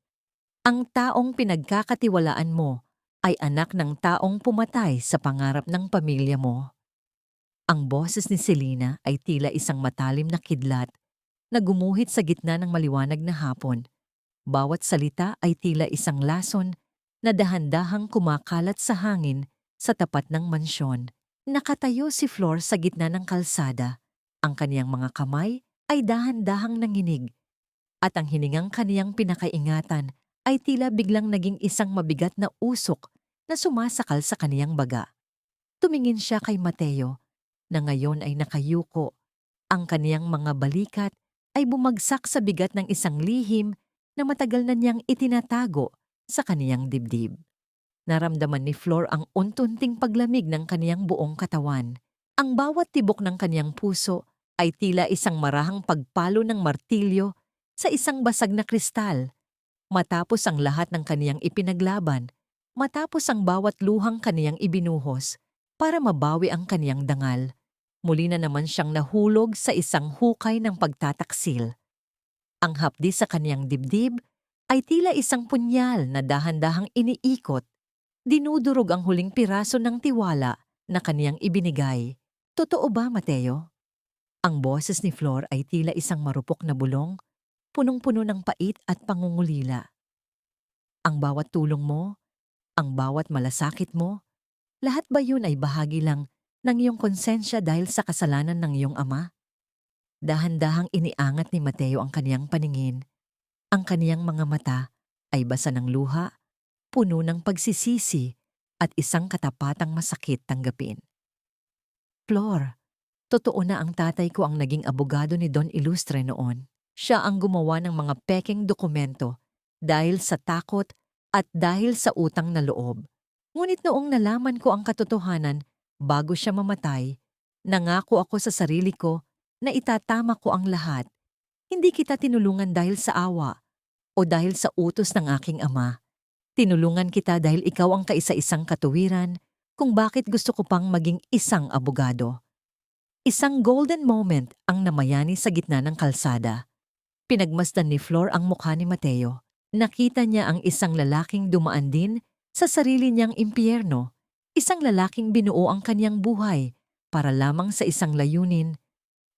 Ang taong pinagkakatiwalaan mo ay anak ng taong pumatay sa pangarap ng pamilya mo. Ang boses ni Selena ay tila isang matalim na kidlat na gumuhit sa gitna ng maliwanag na hapon. Bawat salita ay tila isang lason na dahan-dahang kumakalat sa hangin sa tapat ng mansyon. Nakatayo si Flor sa gitna ng kalsada. Ang kaniyang mga kamay ay dahan-dahang nanginig at ang hiningang kaniyang pinakaingatan ay tila biglang naging isang mabigat na usok na sumasakal sa kaniyang baga. Tumingin siya kay Mateo na ngayon ay nakayuko. Ang kaniyang mga balikat ay bumagsak sa bigat ng isang lihim na matagal na niyang itinatago sa kaniyang dibdib. Naramdaman ni Flor ang untunting paglamig ng kaniyang buong katawan. Ang bawat tibok ng kaniyang puso ay tila isang marahang pagpalo ng martilyo sa isang basag na kristal. Matapos ang lahat ng kaniyang ipinaglaban, matapos ang bawat luhang kaniyang ibinuhos para mabawi ang kaniyang dangal, muli na naman siyang nahulog sa isang hukay ng pagtataksil. Ang hapdi sa kaniyang dibdib ay tila isang punyal na dahan-dahang iniikot. Dinudurog ang huling piraso ng tiwala na kaniyang ibinigay. Totoo ba, Mateo? Ang boses ni Flor ay tila isang marupok na bulong, punong-puno ng pait at pangungulila. Ang bawat tulong mo, ang bawat malasakit mo, lahat ba yun ay bahagi lang ng iyong konsensya dahil sa kasalanan ng iyong ama? Dahan-dahang iniangat ni Mateo ang kaniyang paningin. Ang kaniyang mga mata ay basa ng luha, puno ng pagsisisi at isang katapatang masakit tanggapin. Flor, totoo na ang tatay ko ang naging abogado ni Don Ilustre noon. Siya ang gumawa ng mga pekeng dokumento dahil sa takot at dahil sa utang na loob. Ngunit noong nalaman ko ang katotohanan bago siya mamatay, nangako ako sa sarili ko na itatama ko ang lahat. Hindi kita tinulungan dahil sa awa o dahil sa utos ng aking ama. Tinulungan kita dahil ikaw ang kaisa-isang katuwiran kung bakit gusto ko pang maging isang abogado. Isang golden moment ang namayani sa gitna ng kalsada. Pinagmasdan ni Flor ang mukha ni Mateo. Nakita niya ang isang lalaking dumaan din sa sarili niyang impyerno. Isang lalaking binuo ang kaniyang buhay para lamang sa isang layunin.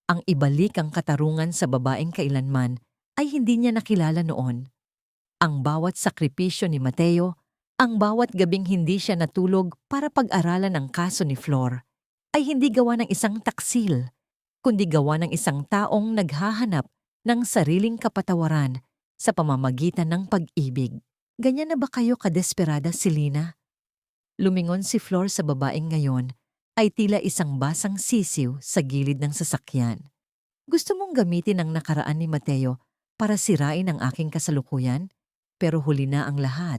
Ang ibalik ang katarungan sa babaeng kailanman ay hindi niya nakilala noon. Ang bawat sakripisyo ni Mateo, ang bawat gabing hindi siya natulog para pag-aralan ang kaso ni Flor, ay hindi gawa ng isang taksil, kundi gawa ng isang taong naghahanap ng sariling kapatawaran sa pamamagitan ng pag-ibig. Ganyan na ba kayo kadesperada, Selena? Lumingon si Flor sa babaeng ngayon ay tila isang basang sisiw sa gilid ng sasakyan. Gusto mong gamitin ang nakaraan ni Mateo para sirain ang aking kasalukuyan? Pero huli na ang lahat.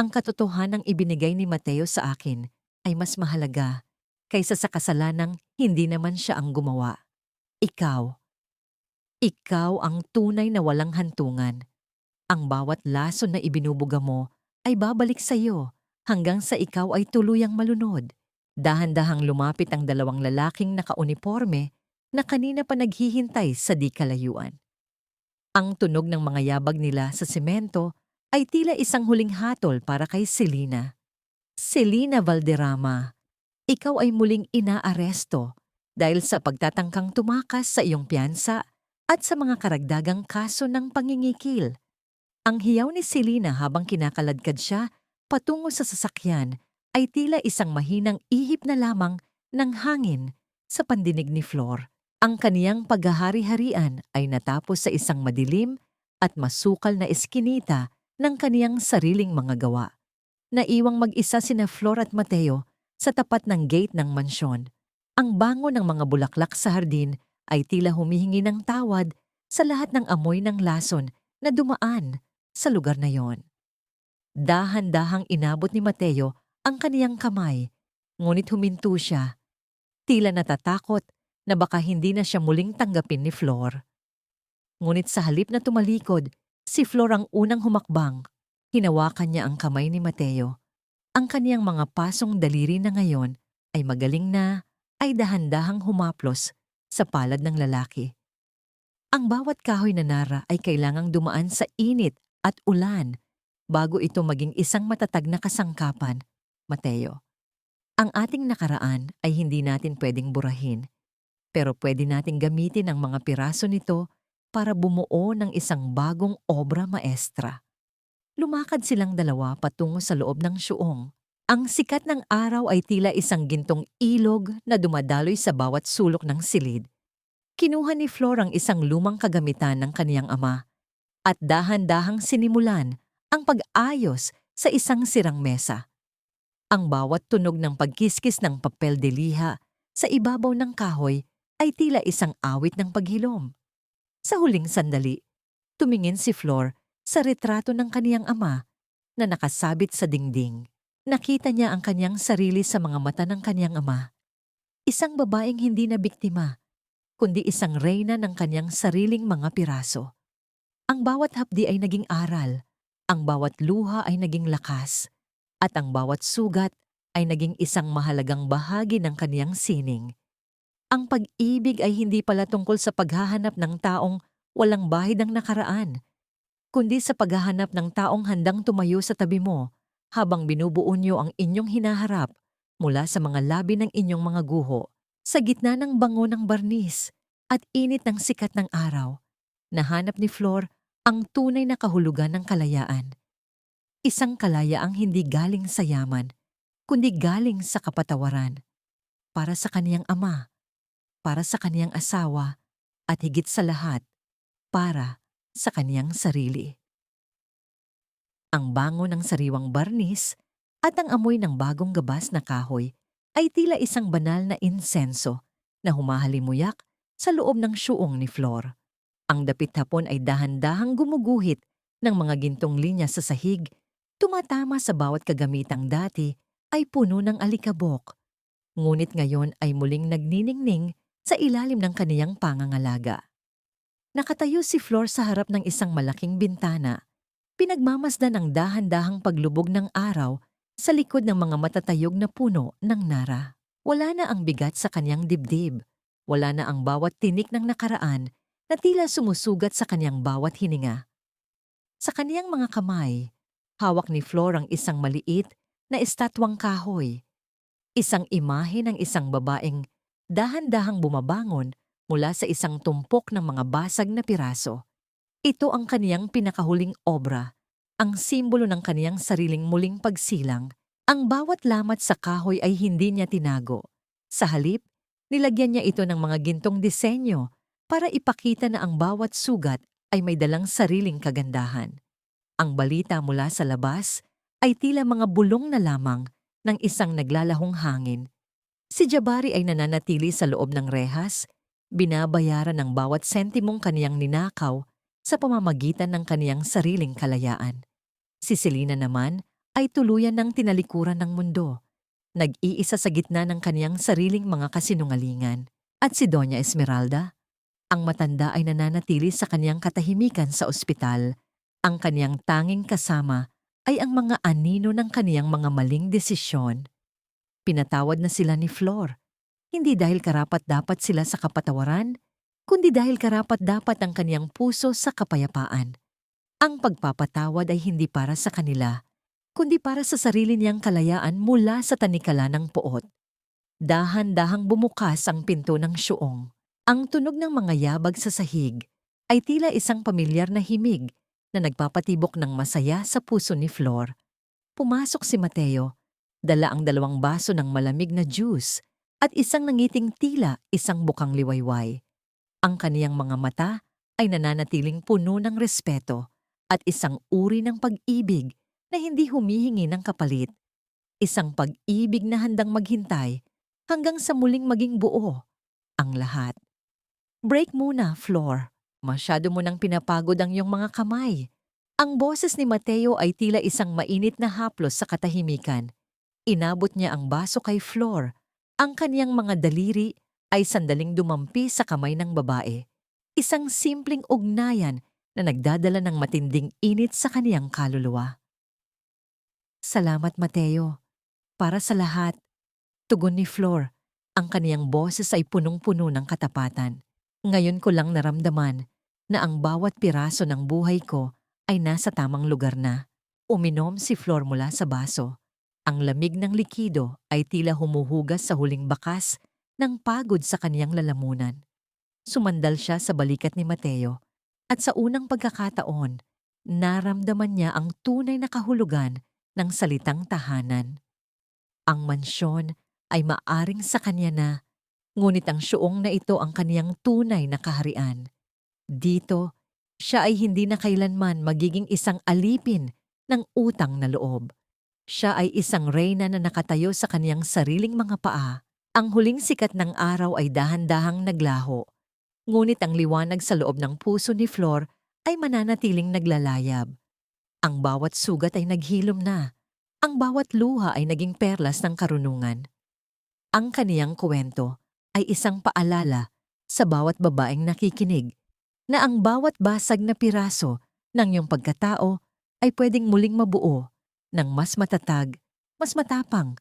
Ang katotohanang ibinigay ni Mateo sa akin ay mas mahalaga kaysa sa kasalanang hindi naman siya ang gumawa. Ikaw ang tunay na walang hantungan. Ang bawat lason na ibinubuga mo ay babalik sa iyo hanggang sa ikaw ay tuluyang malunod. Dahan-dahang lumapit ang dalawang lalaking nakauniporme na kanina pa naghihintay sa di kalayuan. Ang tunog ng mga yabag nila sa semento ay tila isang huling hatol para kay Selena. Selena Valderrama, ikaw ay muling inaaresto dahil sa pagtatangkang tumakas sa iyong piyansa at sa mga karagdagang kaso ng pangingikil. Ang hiyaw ni Selena habang kinakaladkad siya patungo sa sasakyan ay tila isang mahinang ihip na lamang ng hangin sa pandinig ni Flor. Ang kaniyang paghahari-harian ay natapos sa isang madilim at masukal na eskinita ng kaniyang sariling mga gawa. Naiwang mag-isa sina Flor at Mateo sa tapat ng gate ng mansyon. Ang bango ng mga bulaklak sa hardin ay tila humihingi ng tawad sa lahat ng amoy ng lason na dumaan sa lugar na yon. Dahan-dahang inabot ni Mateo ang kaniyang kamay, ngunit huminto siya. Tila natatakot na baka hindi na siya muling tanggapin ni Flor. Ngunit sa halip na tumalikod, si Flor ang unang humakbang. Hinawakan niya ang kamay ni Mateo. Ang kaniyang mga pasong daliri na ngayon ay magaling na, ay dahan-dahang humaplos sa palad ng lalaki. Ang bawat kahoy na nara ay kailangang dumaan sa init at ulan bago ito maging isang matatag na kasangkapan, Mateo. Ang ating nakaraan ay hindi natin pwedeng burahin, pero pwede nating gamitin ang mga piraso nito para bumuo ng isang bagong obra maestra. Lumakad silang dalawa patungo sa loob ng syuong. Ang sikat ng araw ay tila isang gintong ilog na dumadaloy sa bawat sulok ng silid. Kinuha ni Flor ang isang lumang kagamitan ng kaniyang ama at dahan-dahang sinimulan ang pag-ayos sa isang sirang mesa. Ang bawat tunog ng pagkiskis ng papel de liha sa ibabaw ng kahoy ay tila isang awit ng paghilom. Sa huling sandali, tumingin si Flor sa retrato ng kaniyang ama na nakasabit sa dingding. Nakita niya ang kanyang sarili sa mga mata ng kanyang ama. Isang babaeng hindi na biktima, kundi isang reyna ng kanyang sariling mga piraso. Ang bawat hapdi ay naging aral, ang bawat luha ay naging lakas, at ang bawat sugat ay naging isang mahalagang bahagi ng kanyang sining. Ang pag-ibig ay hindi pala tungkol sa paghahanap ng taong walang bahid ang nakaraan, kundi sa paghahanap ng taong handang tumayo sa tabi mo habang binubuo niyo ang inyong hinaharap mula sa mga labi ng inyong mga guho, sa gitna ng bango ng barnis at init ng sikat ng araw. Nahanap ni Flor ang tunay na kahulugan ng kalayaan. Isang kalayaang hindi galing sa yaman, kundi galing sa kapatawaran. Para sa kaniyang ama, para sa kaniyang asawa, at higit sa lahat, para sa kaniyang sarili. Ang bango ng sariwang barnis at ang amoy ng bagong gabas na kahoy ay tila isang banal na insenso na humahalimuyak sa loob ng syuong ni Flor. Ang dapit hapon ay dahan-dahang gumuguhit ng mga gintong linya sa sahig, tumatama sa bawat kagamitang dati ay puno ng alikabok. Ngunit ngayon ay muling nagniningning sa ilalim ng kaniyang pangangalaga. Nakatayo si Flor sa harap ng isang malaking bintana, pinagmamasdan ang dahan-dahang paglubog ng araw sa likod ng mga matatayog na puno ng nara. Wala na ang bigat sa kanyang dibdib, wala na ang bawat tinik ng nakaraan na tila sumusugat sa kanyang bawat hininga. Sa kaniyang mga kamay, hawak ni Flor ang isang maliit na estatwang kahoy, isang imahe ng isang babaeng dahan-dahang bumabangon mula sa isang tumpok ng mga basag na piraso. Ito ang kaniyang pinakahuling obra, ang simbolo ng kaniyang sariling muling pagsilang. Ang bawat lamat sa kahoy ay hindi niya tinago. Sa halip, nilagyan niya ito ng mga gintong disenyo para ipakita na ang bawat sugat ay may dalang sariling kagandahan. Ang balita mula sa labas ay tila mga bulong na lamang ng isang naglalahong hangin. Si Jabari ay nananatili sa loob ng rehas, binabayaran ng bawat sentimong kaniyang ninakaw sa pamamagitan ng kaniyang sariling kalayaan. Si Selena naman ay tuluyan ng tinalikuran ng mundo, nag-iisa sa gitna ng kaniyang sariling mga kasinungalingan. At si Doña Esmeralda, ang matanda ay nananatili sa kaniyang katahimikan sa ospital. Ang kaniyang tanging kasama ay ang mga anino ng kaniyang mga maling desisyon. Pinatawad na sila ni Flor, hindi dahil karapat-dapat sila sa kapatawaran, kundi dahil karapat-dapat ang kaniyang puso sa kapayapaan. Ang pagpapatawad ay hindi para sa kanila, kundi para sa sarili niyang kalayaan mula sa tanikala ng poot. Dahan-dahang bumukas ang pinto ng syuong. Ang tunog ng mga yabag sa sahig ay tila isang pamilyar na himig na nagpapatibok ng masaya sa puso ni Flor. Pumasok si Mateo, dala ang 2 baso ng malamig na juice at isang nangiting tila isang bukang liwayway. Ang kaniyang mga mata ay nananatiling puno ng respeto at isang uri ng pag-ibig na hindi humihingi ng kapalit. Isang pag-ibig na handang maghintay hanggang sa muling maging buo ang lahat. Break muna, Flor. Masyado mo nang pinapagod ang iyong mga kamay. Ang boses ni Mateo ay tila isang mainit na haplos sa katahimikan. Inabot niya ang baso kay Flor. Ang kaniyang mga daliri ay sandaling dumampi sa kamay ng babae. Isang simpleng ugnayan na nagdadala ng matinding init sa kaniyang kaluluwa. Salamat, Mateo. Para sa lahat. Tugon ni Flor. Ang kaniyang boses ay punong-puno ng katapatan. Ngayon ko lang naramdaman na ang bawat piraso ng buhay ko ay nasa tamang lugar na. Uminom si Flor mula sa baso. Ang lamig ng likido ay tila humuhugas sa huling bakas ng pagod sa kaniyang lalamunan. Sumandal siya sa balikat ni Mateo at sa unang pagkakataon, naramdaman niya ang tunay na kahulugan ng salitang tahanan. Ang mansyon ay maaring sa kanya na, ngunit ang syuong na ito ang kaniyang tunay na kaharian. Dito, siya ay hindi na kailanman magiging isang alipin ng utang na loob. Siya ay isang reyna na nakatayo sa kaniyang sariling mga paa. Ang huling sikat ng araw ay dahan-dahang naglaho, ngunit ang liwanag sa loob ng puso ni Flor ay mananatiling naglalayab. Ang bawat sugat ay naghilom na. Ang bawat luha ay naging perlas ng karunungan. Ang kaniyang kwento ay isang paalala sa bawat babaeng nakikinig na ang bawat basag na piraso ng iyong pagkatao ay pwedeng muling mabuo ng mas matatag, mas matapang,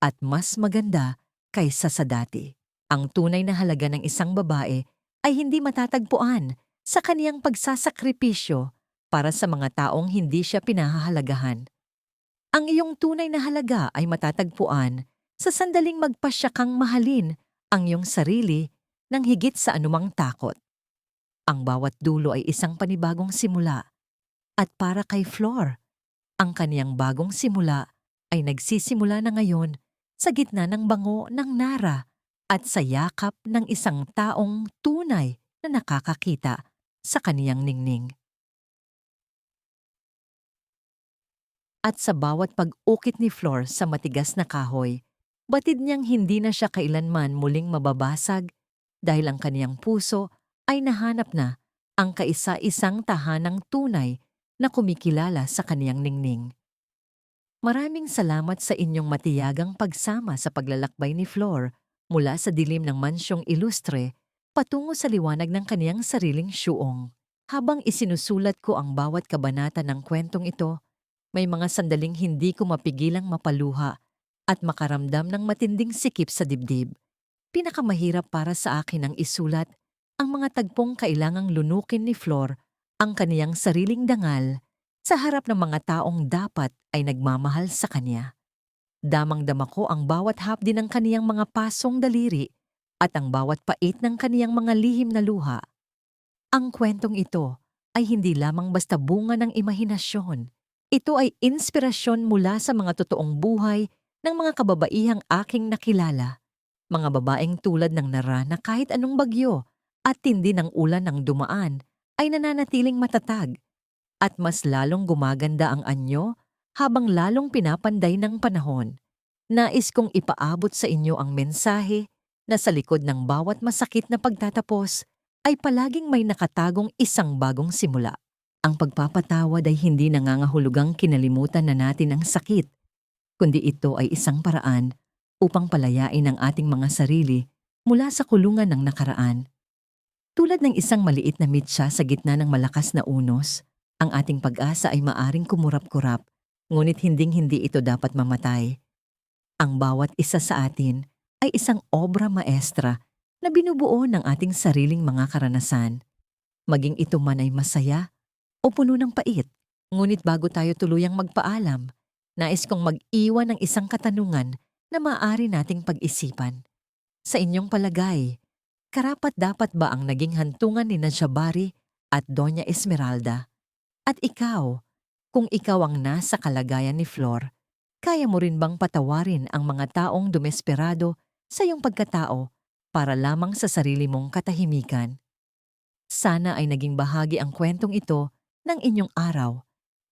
at mas maganda kaysa sa dati. Ang tunay na halaga ng isang babae ay hindi matatagpuan sa kaniyang pagsasakripisyo para sa mga taong hindi siya pinahahalagahan. Ang iyong tunay na halaga ay matatagpuan sa sandaling magpasya kang mahalin ang iyong sarili ng higit sa anumang takot. Ang bawat dulo ay isang panibagong simula. At para kay Flor, ang kaniyang bagong simula ay nagsisimula na ngayon sa gitna ng bango ng Nara at sa yakap ng isang taong tunay na nakakakita sa kaniyang ningning. At sa bawat pag-ukit ni Flor sa matigas na kahoy, batid niyang hindi na siya kailanman muling mababasag dahil ang kaniyang puso ay nahanap na ang kaisa-isang tahanang tunay na kumikilala sa kaniyang ningning. Maraming salamat sa inyong matiyagang pagsama sa paglalakbay ni Flor mula sa dilim ng mansyong ilustre patungo sa liwanag ng kaniyang sariling syuong. Habang isinusulat ko ang bawat kabanata ng kwentong ito, may mga sandaling hindi ko mapigilang mapaluha at makaramdam ng matinding sikip sa dibdib. Pinakamahirap para sa akin ang isulat ang mga tagpong kailangang lunukin ni Flor ang kaniyang sariling dangal sa harap ng mga taong dapat ay nagmamahal sa kanya. Damang-dama ko ang bawat hapdi ng kaniyang mga pasong daliri at ang bawat pait ng kaniyang mga lihim na luha. Ang kwentong ito ay hindi lamang basta bunga ng imahinasyon. Ito ay inspirasyon mula sa mga totoong buhay ng mga kababaihang aking nakilala. Mga babaeng tulad ng Nara na kahit anong bagyo at tindi ng ulan ng dumaan ay nananatiling matatag at mas lalong gumaganda ang anyo habang lalong pinapanday ng panahon. Nais kong ipaabot sa inyo ang mensahe na sa likod ng bawat masakit na pagtatapos ay palaging may nakatagong isang bagong simula. Ang pagpapatawad ay hindi nangangahulugang kinalimutan na natin ang sakit, kundi ito ay isang paraan upang palayain ang ating mga sarili mula sa kulungan ng nakaraan. Tulad ng isang maliit na mitsa sa gitna ng malakas na unos, ang ating pag-asa ay maaring kumurap-kurap, ngunit hinding-hindi ito dapat mamatay. Ang bawat isa sa atin ay isang obra maestra na binubuo ng ating sariling mga karanasan. Maging ito man ay masaya o puno ng pait. Ngunit bago tayo tuluyang magpaalam, nais kong mag-iwan ng isang katanungan na maaari nating pag-isipan. Sa inyong palagay, karapat-dapat ba ang naging hantungan ni Jabari at Doña Esmeralda? At ikaw, kung ikaw ang nasa kalagayan ni Flor, kaya mo rin bang patawarin ang mga taong dumesperado sa iyong pagkatao para lamang sa sarili mong katahimikan? Sana ay naging bahagi ang kwentong ito ng inyong araw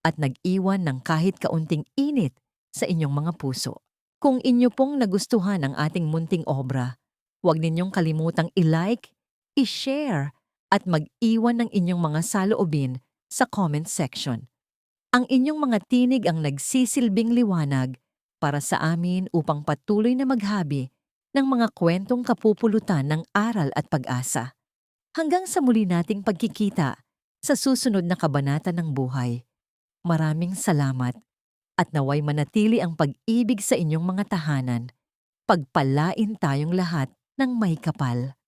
at nag-iwan ng kahit kaunting init sa inyong mga puso. Kung inyo pong nagustuhan ang ating munting obra, huwag ninyong kalimutang i-like, i-share, at mag-iwan ng inyong mga saloobin sa comment section. Ang inyong mga tinig ang nagsisilbing liwanag para sa amin upang patuloy na maghabi ng mga kwentong kapupulutan ng aral at pag-asa. Hanggang sa muli nating pagkikita sa susunod na kabanata ng buhay. Maraming salamat at naway manatili ang pag-ibig sa inyong mga tahanan. Pagpalain tayong lahat ng may kapal.